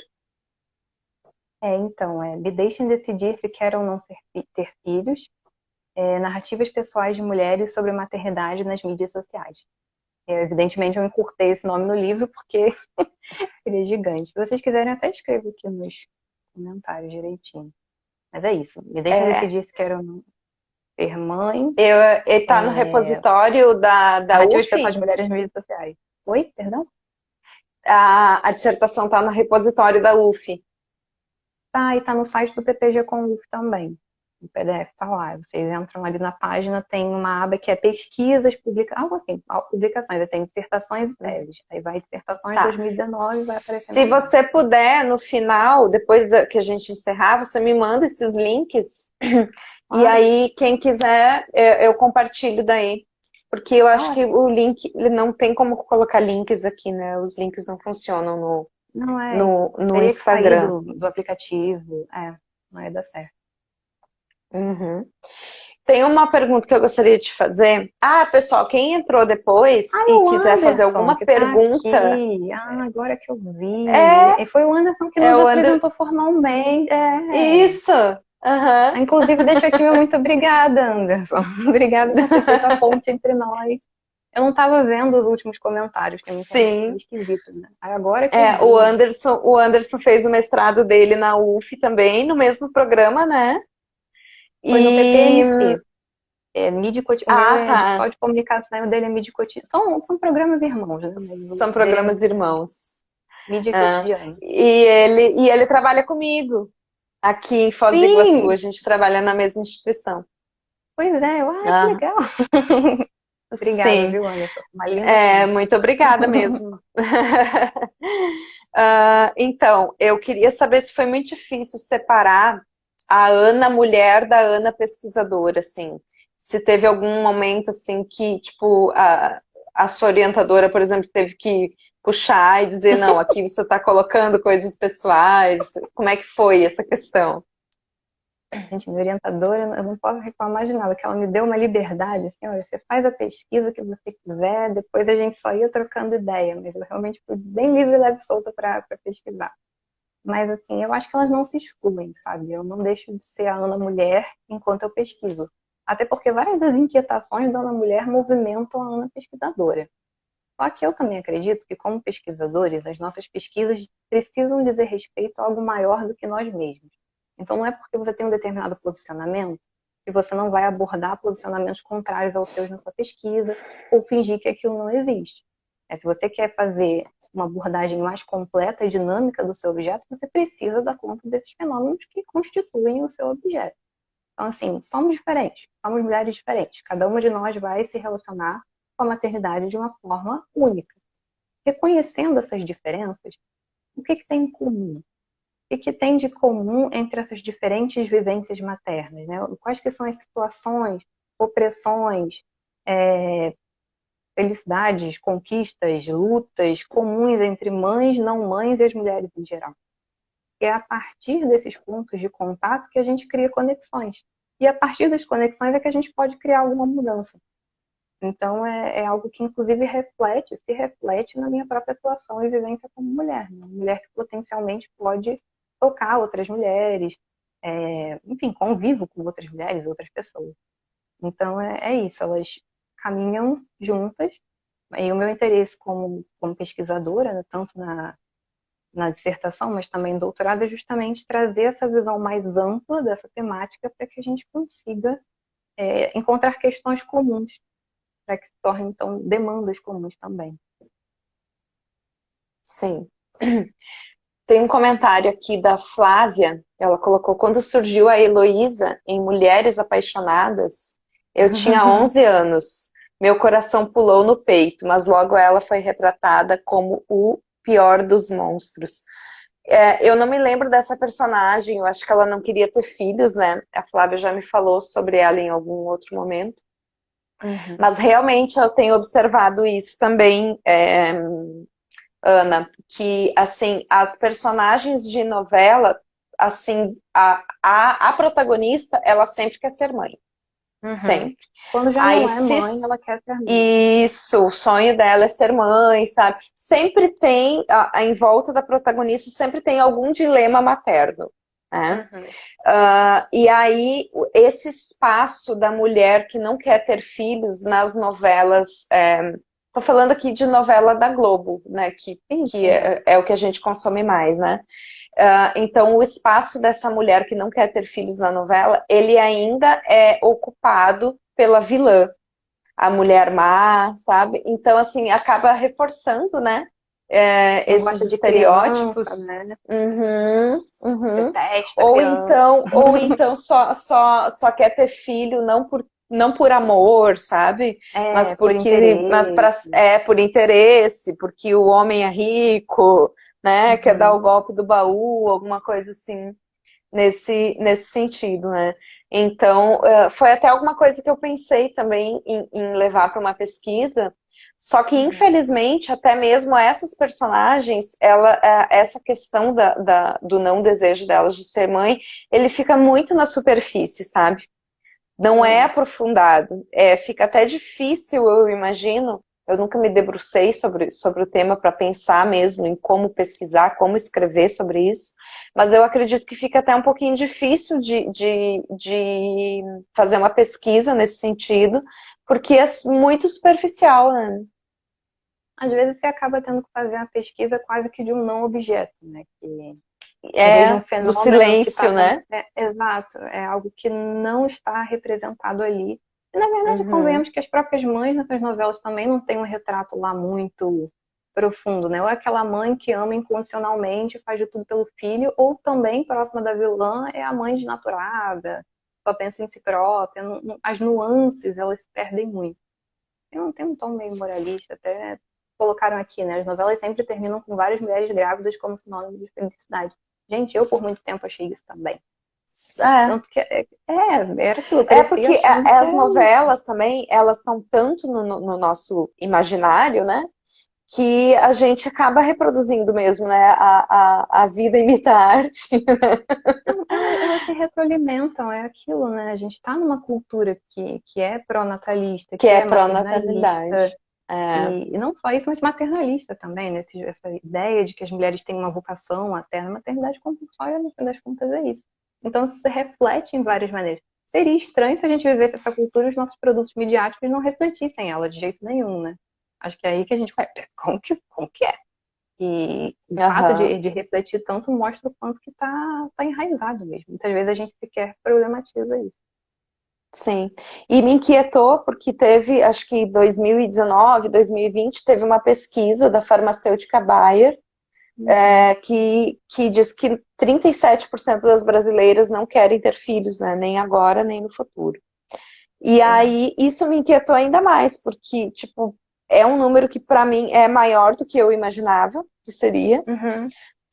Então, me deixem decidir se quero ou não ter filhos, narrativas pessoais de mulheres sobre maternidade nas mídias sociais. Evidentemente, eu encurtei esse nome no livro porque ele é gigante. Se vocês quiserem, até escrevo aqui nos comentários direitinho. Mas é isso. Me deixem É, decidir se quero ou não ser mãe. ele tá no repositório da Narrativas pessoais UF. de mulheres nas mídias sociais. Oi, perdão? A dissertação tá no repositório da UF. Tá, e tá no site do PPG com UF também. O PDF tá lá. Vocês entram ali na página, tem uma aba que é pesquisas, algo assim, publicações. Tem dissertações e teses. Aí vai dissertações Tá. 2019 vai aparecer Se na página. você puder, no final, depois que a gente encerrar, você me manda esses links. E aí, quem quiser, eu compartilho daí. Porque eu acho que o link, ele não tem como colocar links aqui, né? Os links não funcionam Não no teria que sair Instagram. do aplicativo. Não ia dar certo. Uhum. Tem uma pergunta que eu gostaria de fazer. Ah, pessoal, quem entrou depois e O quiser fazer Anderson, alguma que tá pergunta, aqui. Agora que eu vi. é, E foi o Anderson que é nos o apresentou formalmente. Isso! Aham. Inclusive, deixo aqui meu muito obrigada, Anderson. Obrigada por ter feito a ponte entre nós. Eu não estava vendo os últimos comentários, que a minha internet estava Sim. esquisita, né? Aí agora que eu vi. O Anderson fez o mestrado dele na UF também, no mesmo programa, né? Foi no E. PPMC. O meu é Tá. só de comunicação, e o dele é mídia cotidiana. São programas irmãos, né? Mas o São dele programas irmãos. é mídia Ah, cotidiana. e ele trabalha comigo aqui em Foz do Iguaçu. A Sim! gente trabalha na mesma instituição. Pois é, que Ah, legal. Obrigada, sim. viu, Anderson? Uma linda ponte. Muito obrigada mesmo. Então, eu queria saber se foi muito difícil separar a Ana mulher da Ana pesquisadora, assim. Se teve algum momento, assim, que, tipo, a sua orientadora, por exemplo, teve que puxar e dizer, não, aqui você está colocando coisas pessoais. Como é que foi essa questão? Gente, minha orientadora, eu não posso reclamar de nada, que ela me deu uma liberdade, assim, olha, você faz a pesquisa que você quiser, depois a gente só ia trocando ideia, mas eu realmente fui bem livre e leve e solta para pesquisar. Mas, assim, eu acho que elas não se excluem, sabe? Eu não deixo de ser a Ana mulher enquanto eu pesquiso. Até porque várias das inquietações da Ana mulher movimentam a Ana pesquisadora. Só que eu também acredito que, como pesquisadores, as nossas pesquisas precisam dizer respeito a algo maior do que nós mesmos. Então, não é porque você tem um determinado posicionamento que você não vai abordar posicionamentos contrários aos seus na sua pesquisa ou fingir que aquilo não existe. Se você quer fazer uma abordagem mais completa e dinâmica do seu objeto, você precisa dar conta desses fenômenos que constituem o seu objeto. Então, assim, somos diferentes, somos mulheres diferentes. Cada uma de nós vai se relacionar com a maternidade de uma forma única. Reconhecendo essas diferenças, o que tem em comum? O que tem de comum entre essas diferentes vivências maternas? Né? Quais que são as situações, opressões, felicidades, conquistas, lutas comuns entre mães, não mães e as mulheres em geral? E é a partir desses pontos de contato que a gente cria conexões. E a partir das conexões é que a gente pode criar alguma mudança. Então, é algo que, inclusive, se reflete na minha própria atuação e vivência como mulher. Né? Uma mulher que potencialmente pode tocar outras mulheres, enfim, convivo com outras mulheres, outras pessoas. Então, é isso, elas caminham juntas. E o meu interesse como pesquisadora, né, tanto na dissertação, mas também no doutorado, é justamente trazer essa visão mais ampla dessa temática para que a gente consiga encontrar questões comuns para que se tornem, então, demandas comuns também. Sim. Tem um comentário aqui da Flávia, ela colocou, quando surgiu a Heloísa em Mulheres Apaixonadas, eu tinha 11 anos. Meu coração pulou no peito, mas logo ela foi retratada como o pior dos monstros. Eu não me lembro dessa personagem, eu acho que ela não queria ter filhos, né? A Flávia já me falou sobre ela em algum outro momento. Uhum. Mas realmente eu tenho observado isso também, Ana, que assim, as personagens de novela, assim, a protagonista, ela sempre quer ser mãe. Uhum. Sempre. Quando já Aí não é mãe, ela quer ser mãe. Isso, o sonho dela é ser mãe, sabe? Sempre tem, em volta da protagonista, sempre tem algum dilema materno, né? Uhum. E aí, esse espaço da mulher que não quer ter filhos nas novelas, tô falando aqui de novela da Globo, né? Sim, Que sim. é o que a gente consome mais, né? Então, o espaço dessa mulher que não quer ter filhos na novela, ele ainda é ocupado pela vilã, a mulher má, sabe? Então, assim, acaba reforçando, né? Não Esses gosta de criança, estereótipos. né? Uhum, uhum. Detesta Ou criança. então, ou então só quer ter filho não por amor, sabe? Mas É, por porque, mas interesse. por interesse, porque o homem é rico, né? Quer dar o Uhum. golpe do baú, alguma coisa assim nesse sentido, né? Então, foi até alguma coisa que eu pensei também em levar para uma pesquisa, só que, Uhum. infelizmente, até mesmo essas personagens, essa questão do não desejo delas de ser mãe, ele fica muito na superfície, sabe? Não é Sim. aprofundado. Fica até difícil, eu imagino. Eu nunca me debrucei sobre o tema para pensar mesmo em como pesquisar, como escrever sobre isso, mas eu acredito que fica até um pouquinho difícil de fazer uma pesquisa nesse sentido, porque é muito superficial, né? Às vezes você acaba tendo que fazer uma pesquisa quase que de um não objeto, né? Que em vez de um Do fenômeno que está silêncio, sendo. né? Exato, é algo que não está representado ali. E, na verdade, Uhum, convenhamos que as próprias mães nessas novelas também não têm um retrato lá muito profundo, né? Ou é aquela mãe que ama incondicionalmente, faz de tudo pelo filho, ou também, próxima da vilã, é a mãe desnaturada, só pensa em si própria. As nuances, elas se perdem muito. Tem um tom meio moralista, até colocaram aqui, né? As novelas sempre terminam com várias mulheres grávidas como sinônimo de felicidade. Gente, eu por muito tempo achei isso também. é. Tanto que era aquilo, eu É cresci porque achando que as era isso. novelas também, elas estão tanto no nosso imaginário, né? Que a gente acaba reproduzindo mesmo, né? A vida imita a arte. Não, elas se retroalimentam, é aquilo, né? A gente está numa cultura que é pró-natalista, Que que é é pró-natalidade. maternalista, É. e não só isso, mas maternalista também, né? Essa ideia de que as mulheres têm uma vocação materna, maternidade compulsória, no fim das contas, é isso. Então, isso se reflete em várias maneiras. Seria estranho se a gente vivesse essa cultura e os nossos produtos midiáticos não refletissem ela de jeito nenhum, né? Acho que é aí que a gente vai, como que é? E o fato Aham. de refletir tanto mostra o quanto que tá enraizado mesmo. Muitas vezes a gente sequer problematiza isso. Sim. E me inquietou porque teve, acho que 2019, 2020, teve uma pesquisa da farmacêutica Bayer, Uhum. que diz que 37% das brasileiras não querem ter filhos, né? Nem agora, nem no futuro. E Pois é. aí isso me inquietou ainda mais, porque, tipo, é um número que para mim é maior do que eu imaginava que seria, Uhum.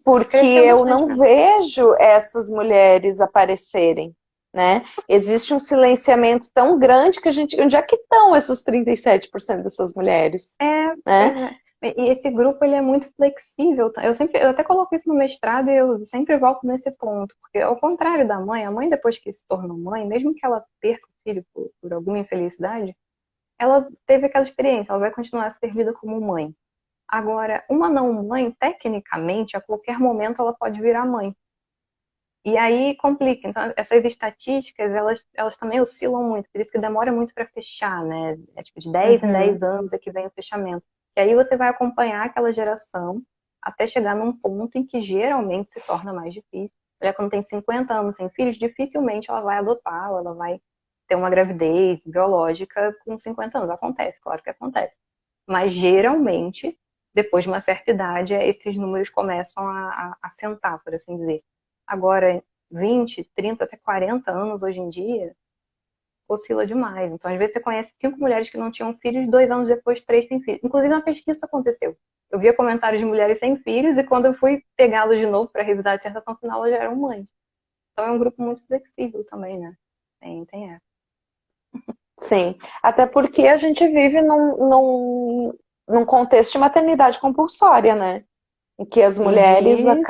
porque Cresceu eu bastante não mesmo. vejo essas mulheres aparecerem, né? Existe um silenciamento tão grande que a gente, onde é que estão esses 37% dessas mulheres, Pois né? é. E esse grupo ele é muito flexível. Eu até coloco isso no mestrado e eu sempre volto nesse ponto, porque ao contrário da mãe, a mãe depois que se tornou mãe, mesmo que ela perca o filho por alguma infelicidade, ela teve aquela experiência, ela vai continuar a ser vista como mãe. Agora, uma não mãe, tecnicamente, a qualquer momento ela pode virar mãe. E aí complica. Então, essas estatísticas, elas também oscilam muito, por isso que demora muito para fechar, né? É tipo de 10 em Uhum. 10 anos é que vem o fechamento. E aí você vai acompanhar aquela geração até chegar num ponto em que geralmente se torna mais difícil. Já quando tem 50 anos sem filhos, dificilmente ela vai adotar, ou ela vai ter uma gravidez biológica com 50 anos. Acontece, claro que acontece. Mas geralmente, depois de uma certa idade, esses números começam a sentar, por assim dizer. Agora, 20, 30, até 40 anos hoje em dia, oscila demais. Então, às vezes, você conhece 5 mulheres que não tinham filhos, 2 anos depois, 3 têm filhos. Inclusive, na pesquisa isso aconteceu. Eu via comentários de mulheres sem filhos e quando eu fui pegá-los de novo para revisar a dissertação final, elas já eram mães. Então, é um grupo muito flexível também, né? Tem essa. Sim. Até porque a gente vive num contexto de maternidade compulsória, né? Em que as E mulheres de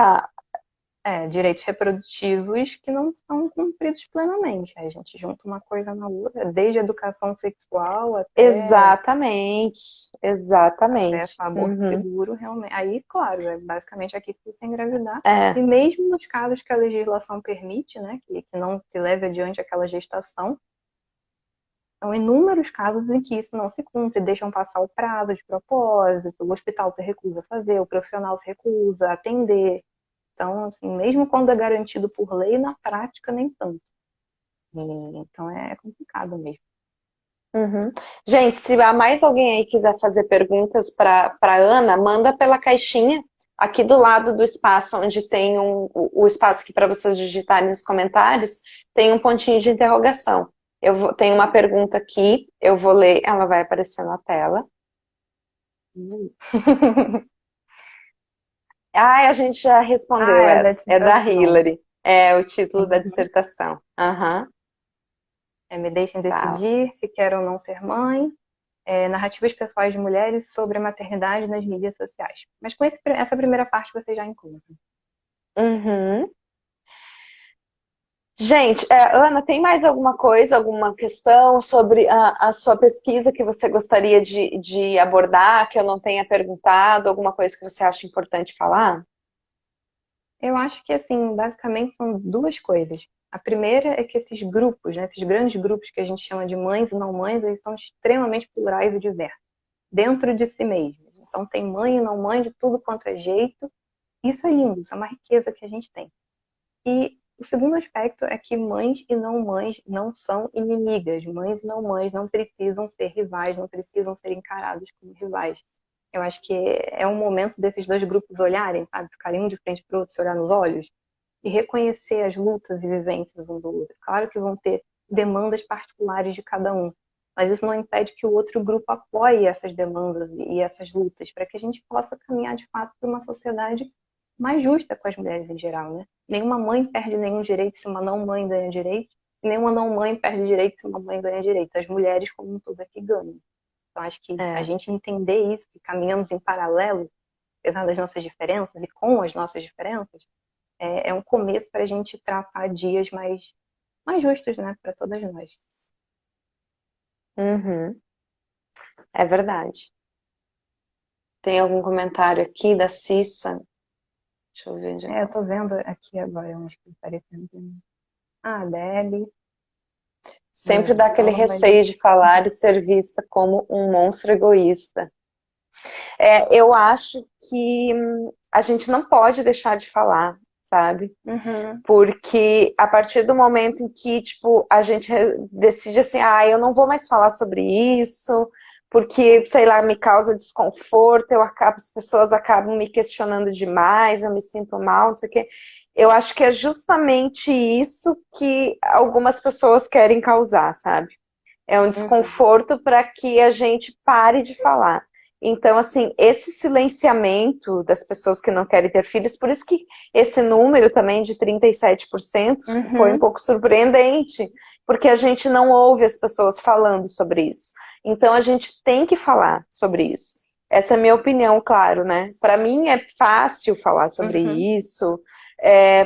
direitos reprodutivos que não são cumpridos plenamente. Aí a gente junta uma coisa na outra, desde a educação sexual Exatamente, até exatamente. aborto Uhum. seguro, realmente. Aí, claro, basicamente aqui se você engravidar. E É. mesmo nos casos que a legislação permite, né, que não se leve adiante aquela gestação, são inúmeros casos em que isso não se cumpre, deixam passar o prazo de propósito, o hospital se recusa a fazer, o profissional se recusa a atender. Então, assim, mesmo quando é garantido por lei, na prática nem tanto. Então é complicado mesmo. Uhum. Gente, se há mais alguém aí quiser fazer perguntas para Ana, manda pela caixinha aqui do lado do espaço onde tem o espaço aqui para vocês digitarem nos comentários, tem um pontinho de interrogação. Tenho uma pergunta aqui, eu vou ler, ela vai aparecer na tela. Ah, a gente já respondeu Ah, é da essa. É da dissertação. Hillary. É o título da Uhum. dissertação. Aham, Me deixem tá. decidir se quero ou não ser mãe. Narrativas pessoais de mulheres sobre a maternidade nas mídias sociais. Mas com essa primeira parte você já encontra. Uhum. Gente, Ana, tem mais alguma coisa, alguma questão sobre a sua pesquisa que você gostaria de abordar, que eu não tenha perguntado, alguma coisa que você acha importante falar? Eu acho que, assim, basicamente são duas coisas. A primeira é que esses grupos, né, esses grandes grupos que a gente chama de mães e não mães, eles são extremamente plurais e diversos, dentro de si mesmos. Então, tem mãe e não mãe de tudo quanto é jeito. Isso é lindo, isso é uma riqueza que a gente tem. E o segundo aspecto é que mães e não mães não são inimigas. Mães e não mães não precisam ser rivais, não precisam ser encaradas como rivais. Eu acho que é um momento desses dois grupos olharem, sabe? Ficarem um de frente para o outro, se olhar nos olhos e reconhecer as lutas e vivências um do outro. Claro que vão ter demandas particulares de cada um, mas isso não impede que o outro grupo apoie essas demandas e essas lutas, para que a gente possa caminhar de fato para uma sociedade mais justa com as mulheres em geral, né? Nenhuma mãe perde nenhum direito se uma não mãe ganha direito, e nenhuma não mãe perde direito se uma mãe ganha direito. As mulheres, como um todo, aqui ganham. Então, acho que a É. gente entender isso, que caminhamos em paralelo, apesar das nossas diferenças e com as nossas diferenças, é um começo para a gente traçar dias mais justos, né, para todas nós. Uhum, é verdade. Tem algum comentário aqui da Cissa? Deixa eu ver onde é que Eu ela... tô vendo aqui agora umas que aparecendo. Ah, Deb, Sempre dá aquele Normally. receio de falar e ser vista como um monstro egoísta. Eu acho que a gente não pode deixar de falar, sabe? Uhum, Porque a partir do momento em que, tipo, a gente decide assim, eu não vou mais falar sobre isso, porque, sei lá, me causa desconforto, as pessoas acabam me questionando demais, eu me sinto mal, não sei o quê. Eu acho que é justamente isso que algumas pessoas querem causar, sabe? É um uhum, desconforto para que a gente pare de falar. Então, assim, esse silenciamento das pessoas que não querem ter filhos, por isso que esse número também de 37% foi um uhum, pouco surpreendente, porque a gente não ouve as pessoas falando sobre isso. Então, a gente tem que falar sobre isso. Essa é a minha opinião, claro, né? Para mim é fácil falar sobre uhum. isso,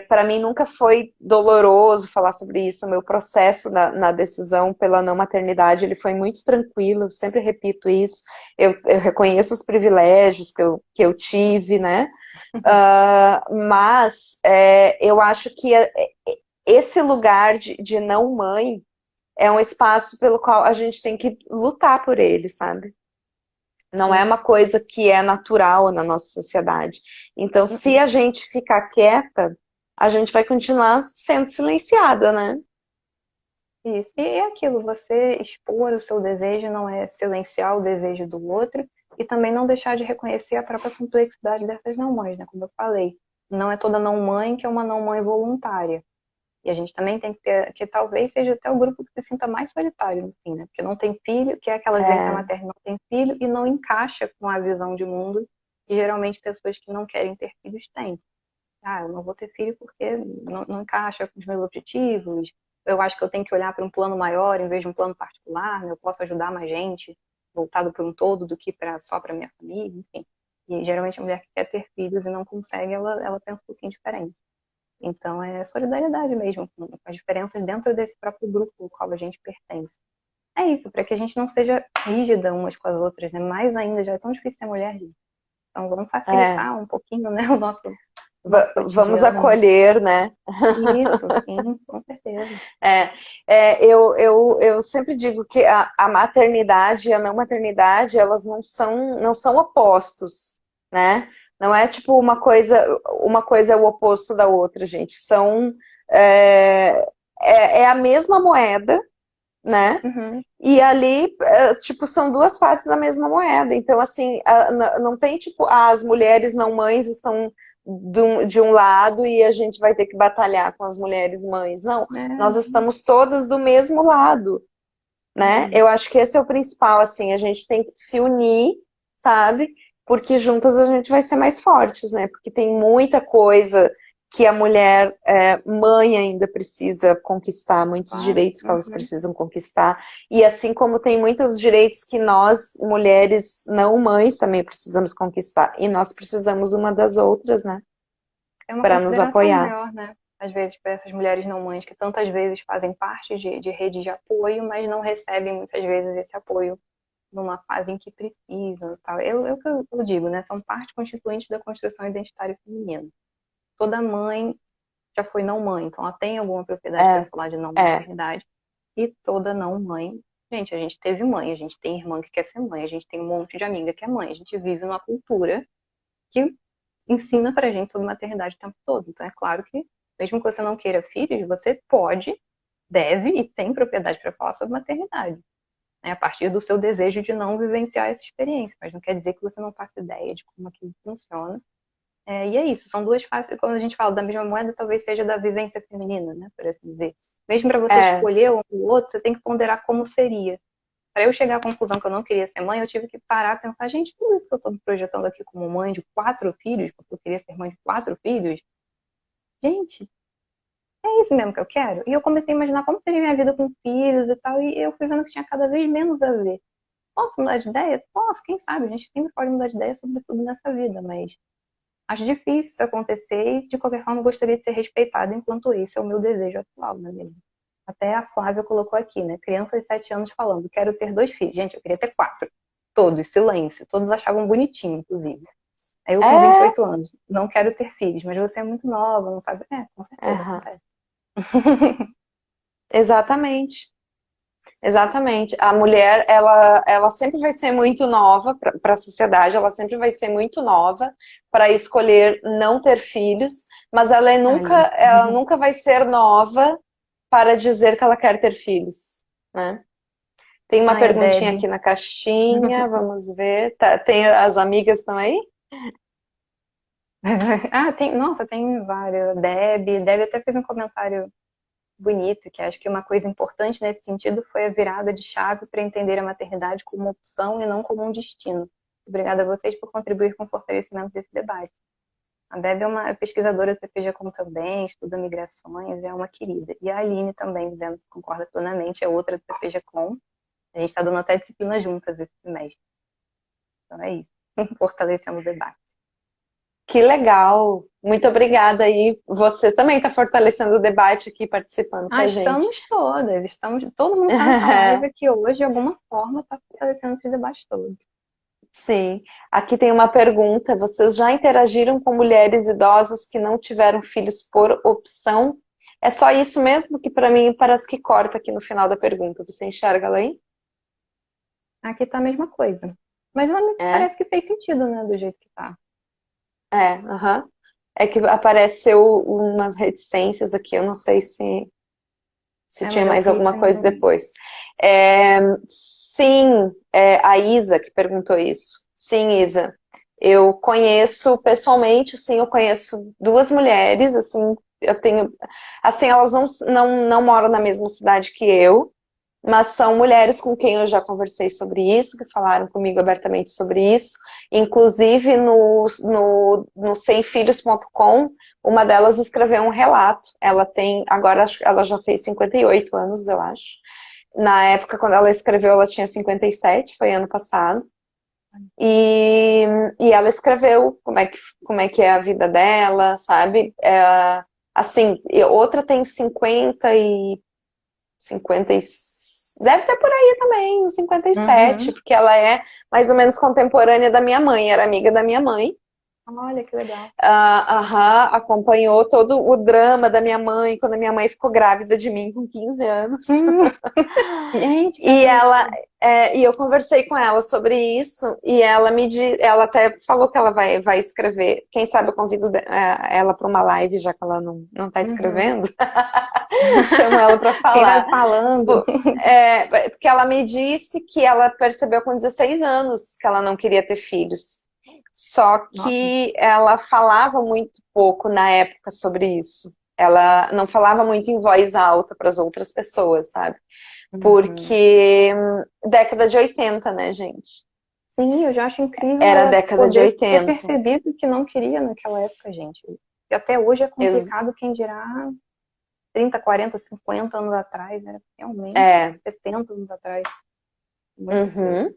para mim nunca foi doloroso falar sobre isso. O meu processo na decisão pela não maternidade ele foi muito tranquilo, eu sempre repito isso. Eu reconheço os privilégios que eu tive, né? Mas eu acho que esse lugar de não mãe é um espaço pelo qual a gente tem que lutar por ele, sabe? Não é Sim. uma coisa que é natural na nossa sociedade. Então, se Uhum. a gente ficar quieta, a gente vai continuar sendo silenciada, né? Isso. E é aquilo, você expor o seu desejo não é silenciar o desejo do outro e também não deixar de reconhecer a própria complexidade dessas não mães, né? Como eu falei, não é toda não mãe que é uma não mãe voluntária. E a gente também tem que ter, que talvez seja até o grupo que se sinta mais solitário no fim, né? Porque não tem filho, que é aquela vivência É, materna, não tem filho e não encaixa com a visão de mundo que geralmente pessoas que não querem ter filhos têm. Eu não vou ter filho porque não encaixa com os meus objetivos. Eu acho que eu tenho que olhar para um plano maior em vez de um plano particular, né? Eu posso ajudar mais gente voltado para um todo do que só para minha família, enfim. E geralmente a mulher que quer ter filhos e não consegue, ela pensa um pouquinho diferente. Então é solidariedade mesmo, com as diferenças dentro desse próprio grupo ao qual a gente pertence. É isso, para que a gente não seja rígida umas com as outras, né? Mais ainda, já é tão difícil ser mulher, gente. Então vamos É, facilitar um pouquinho, né, o nosso vamos cotidiano. acolher, né? Isso, sim, com certeza. É, eu sempre digo que a maternidade e a não maternidade, elas não são opostos, né? Não é tipo uma coisa é o oposto da outra, gente. É, é a mesma moeda, né? Uhum. E ali, tipo, são duas faces da mesma moeda. Então, assim, não tem, tipo, as mulheres não mães estão de um lado e a gente vai ter que batalhar com as mulheres mães. Não, nós É, estamos todas do mesmo lado, né? uhum. Eu acho que esse é o principal, assim, a gente tem que se unir, sabe? Porque juntas a gente vai ser mais fortes, né? Porque tem muita coisa que a mulher mãe ainda precisa conquistar, muitos Claro. direitos que elas Uhum. precisam conquistar. E assim como tem muitos direitos que nós, mulheres não mães, também precisamos conquistar. E nós precisamos uma das outras, né? É uma Para nos consideração apoiar. maior, né? Às vezes, para essas mulheres não mães que tantas vezes fazem parte de rede de apoio, mas não recebem muitas vezes esse apoio numa fase em que precisam e tal. Eu digo, né? São parte constituinte da construção identitária feminina. Toda mãe já foi não mãe, então ela tem alguma propriedade para É, falar de não é, maternidade. E toda não mãe, gente, a gente teve mãe, a gente tem irmã que quer ser mãe, a gente tem um monte de amiga que é mãe, a gente vive numa cultura que ensina pra gente sobre maternidade o tempo todo. Então é claro que, mesmo que você não queira filhos, você pode, deve e tem propriedade para falar sobre maternidade, né? A partir do seu desejo de não vivenciar essa experiência, mas não quer dizer que você não faça ideia de como aquilo funciona. E é isso, são duas faces. Quando a gente fala da mesma moeda, talvez seja da vivência feminina, né, por assim dizer. Mesmo para você é. escolher um ou outro, você tem que ponderar como seria. Para eu chegar à conclusão que eu não queria ser mãe, eu tive que parar e pensar, gente, tudo isso que eu estou me projetando aqui como mãe de 4 filhos, porque eu queria ser mãe de 4 filhos, gente, é isso mesmo que eu quero? E eu comecei a imaginar como seria minha vida com filhos e tal, e eu fui vendo que tinha cada vez menos a ver. Posso mudar de ideia? Posso, quem sabe? A gente sempre pode mudar de ideia sobre tudo nessa vida, mas acho difícil isso acontecer e, de qualquer forma, eu gostaria de ser respeitada enquanto esse é o meu desejo atual, né, mesmo? Até a Flávia colocou aqui, né? Criança de 7 anos falando, quero ter 2 filhos. Gente, eu queria ter 4. Todos, silêncio. Todos achavam bonitinho, inclusive. Aí eu com vinte e É, oito anos, não quero ter filhos, mas você é muito nova, não sabe? Com certeza, aham, acontece. exatamente. Exatamente. A mulher, ela sempre vai ser muito nova para a sociedade, ela sempre vai ser muito nova para escolher não ter filhos, mas Ali. ela nunca vai ser nova para dizer que ela quer ter filhos, né? Tem uma Ai, a perguntinha Debbie. aqui na caixinha, vamos ver. Tem as amigas estão aí? Nossa, tem várias. Debbie até fez um comentário bonito, que acho que uma coisa importante nesse sentido foi a virada de chave para entender a maternidade como opção e não como um destino. Obrigada a vocês por contribuir com o fortalecimento desse debate. A Deb é uma pesquisadora do PPG-Com também, estuda migrações, é uma querida. E a Aline também, dizendo que concorda plenamente, é outra do PPG-Com. A gente está dando até disciplina juntas esse semestre. Então é isso, fortalecendo o debate. Que legal! Muito obrigada aí. Você também está fortalecendo o debate aqui, participando com a gente. Todo mundo está nessa live aqui hoje, de alguma forma, está fortalecendo esse debate todo. Sim, aqui tem uma pergunta. Vocês já interagiram com mulheres idosas que não tiveram filhos por opção? É só isso mesmo que para mim parece que corta aqui no final da pergunta. Você enxerga ela aí? Aqui tá a mesma coisa. Mas ela me É, parece que fez sentido, né, do jeito que tá. aham. É que apareceu umas reticências aqui, eu não sei se tinha Mas eu mais alguma clico coisa no. depois. Sim, a Isa que perguntou isso. Sim, Isa. Eu conheço pessoalmente, assim, eu conheço duas mulheres, assim, eu tenho, assim, elas não moram na mesma cidade que eu, mas são mulheres com quem eu já conversei sobre isso, que falaram comigo abertamente sobre isso. Inclusive, no semfilhos.com, uma delas escreveu um relato. Ela tem, agora ela já fez 58 anos, eu acho. Na época, quando ela escreveu, ela tinha 57, foi ano passado. E ela escreveu como é que é a vida dela, sabe? Assim, e outra tem 50 e... Deve ter por aí também, uns 57, Uhum. porque ela é mais ou menos contemporânea da minha mãe, era amiga da minha mãe. Olha que legal. Acompanhou todo o drama da minha mãe, quando a minha mãe ficou grávida de mim com 15 anos. Hum, gente, que E ela, bonitinho. e eu conversei com ela sobre isso, e ela até falou que ela vai escrever. Quem sabe eu convido ela para uma live, já que ela não está Uhum. escrevendo. Chamo ela para Quem vai falar. falando. Porque ela me disse que ela percebeu com 16 anos que ela não queria ter filhos. Só Nossa. que ela falava muito pouco na época sobre isso. Ela não falava muito em voz alta para as outras pessoas, sabe? Uhum. Porque década de 80, né, gente? Sim, eu já acho incrível Era ela década de poder ter 80. percebido que não queria naquela época, gente. E até hoje é Ex complicado, quem dirá 30, 40, 50 anos atrás, né? Realmente, é. 70 anos atrás. Muita coisa. Uhum,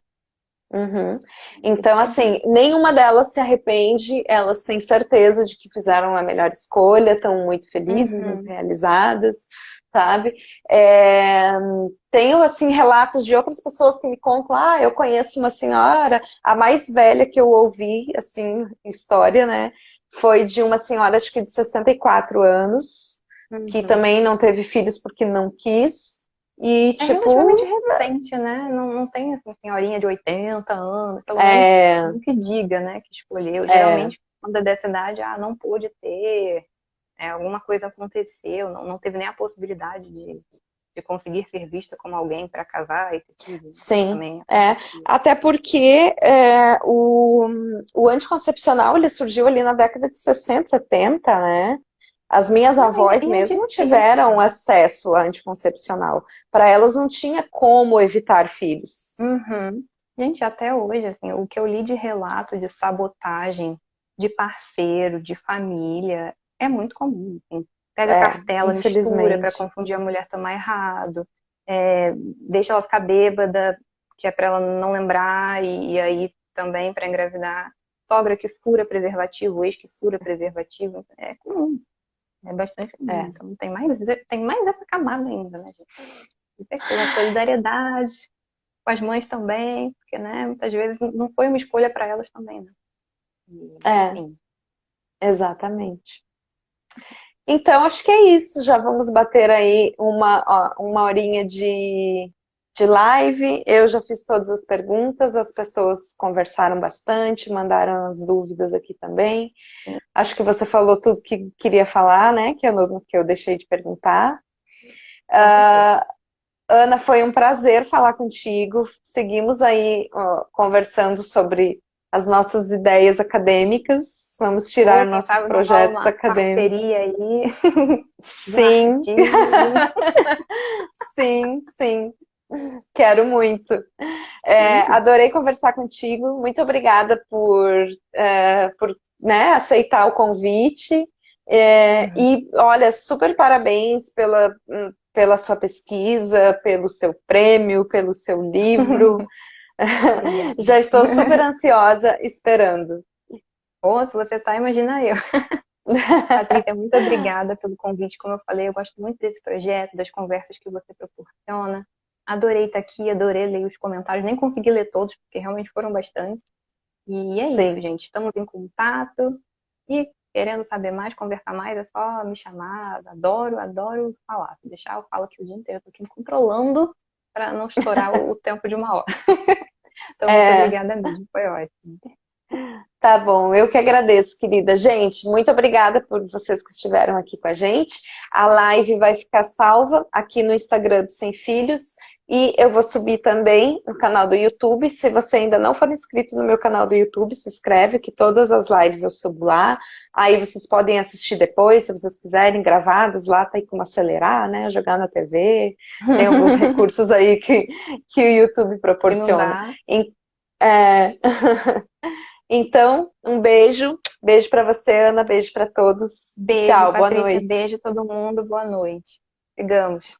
uhum. Então, assim, nenhuma delas se arrepende, elas têm certeza de que fizeram a melhor escolha, estão muito felizes, muito Uhum. realizadas, sabe? É, tenho, assim, relatos de outras pessoas que me contam, eu conheço uma senhora, a mais velha que eu ouvi, assim, história, né? Foi de uma senhora, acho que de 64 anos, que Uhum. também não teve filhos porque não quis, e, É relativamente tipo, recente, né? Não tem assim, senhorinha de 80 anos, pelo menos é, não que diga, né, que escolheu. é, Geralmente, quando é dessa idade, não pôde ter, alguma coisa aconteceu, não teve nem a possibilidade de conseguir ser vista como alguém para casar e ter filho. sim, Também é. acontecia. Até porque o anticoncepcional ele surgiu ali na década de 60, 70, né? As minhas avós E é mesmo não difícil. tiveram acesso a anticoncepcional. Para elas não tinha como evitar filhos. Uhum. Gente, até hoje, assim, o que eu li de relato de sabotagem de parceiro, de família, é muito comum. Assim. Pega É, cartela, mistura para infelizmente. confundir a mulher tomar errado, deixa ela ficar bêbada, que é para ela não lembrar, e aí também para engravidar. Sogra que fura preservativo, ex que fura preservativo, é comum, é bastante comum. É. Então tem mais essa camada ainda, né, gente? Com certeza, solidariedade com as mães também, porque, né, muitas vezes não foi uma escolha para elas também, né? É, Enfim. exatamente. Então, acho que é isso. Já vamos bater aí uma horinha de live. Eu já fiz todas as perguntas, as pessoas conversaram bastante, mandaram as dúvidas aqui também. Acho que você falou tudo que queria falar, né? Que eu deixei de perguntar. Com certeza. Ana, foi um prazer falar contigo. Seguimos aí, conversando sobre as nossas ideias acadêmicas. Vamos tirar Ou quem nossos sabe não rola projetos uma parceria acadêmicos. aí de um Sim, artigo. sim, sim. Quero muito. Adorei conversar contigo. Muito obrigada por né, aceitar o convite. Uhum. E olha, super parabéns pela sua pesquisa, pelo seu prêmio, pelo seu livro. Obrigada. Já estou super ansiosa esperando. Ou se você tá, imagina eu. Patrícia, muito obrigada pelo convite. Como eu falei, eu gosto muito desse projeto, das conversas que você proporciona. Adorei estar aqui, adorei ler os comentários. Nem consegui ler todos, porque realmente foram bastante. E é isso, Sim. gente. Estamos em contato. E querendo saber mais, conversar mais, é só me chamar. Adoro, adoro falar. Se deixar, eu falo aqui o dia inteiro. Eu tô aqui me controlando para não estourar o tempo de uma hora. Então, muito É, obrigada mesmo. Foi ótimo. tá bom, eu que agradeço, querida. Gente, muito obrigada por vocês que estiveram aqui com a gente. A live vai ficar salva aqui no Instagram do Sem Filhos e eu vou subir também no canal do YouTube. Se você ainda não for inscrito no meu canal do YouTube, se inscreve, que todas as lives eu subo lá. Aí vocês podem assistir depois, se vocês quiserem, gravadas lá, tem como acelerar, né? Jogar na TV. Tem alguns recursos aí que o YouTube E não proporciona. dá. É... Então, um beijo. Beijo para você, Ana. Beijo para todos. Beijo, Tchau, boa Patrícia. Beijo noite. todo mundo. Boa noite. Sigamos.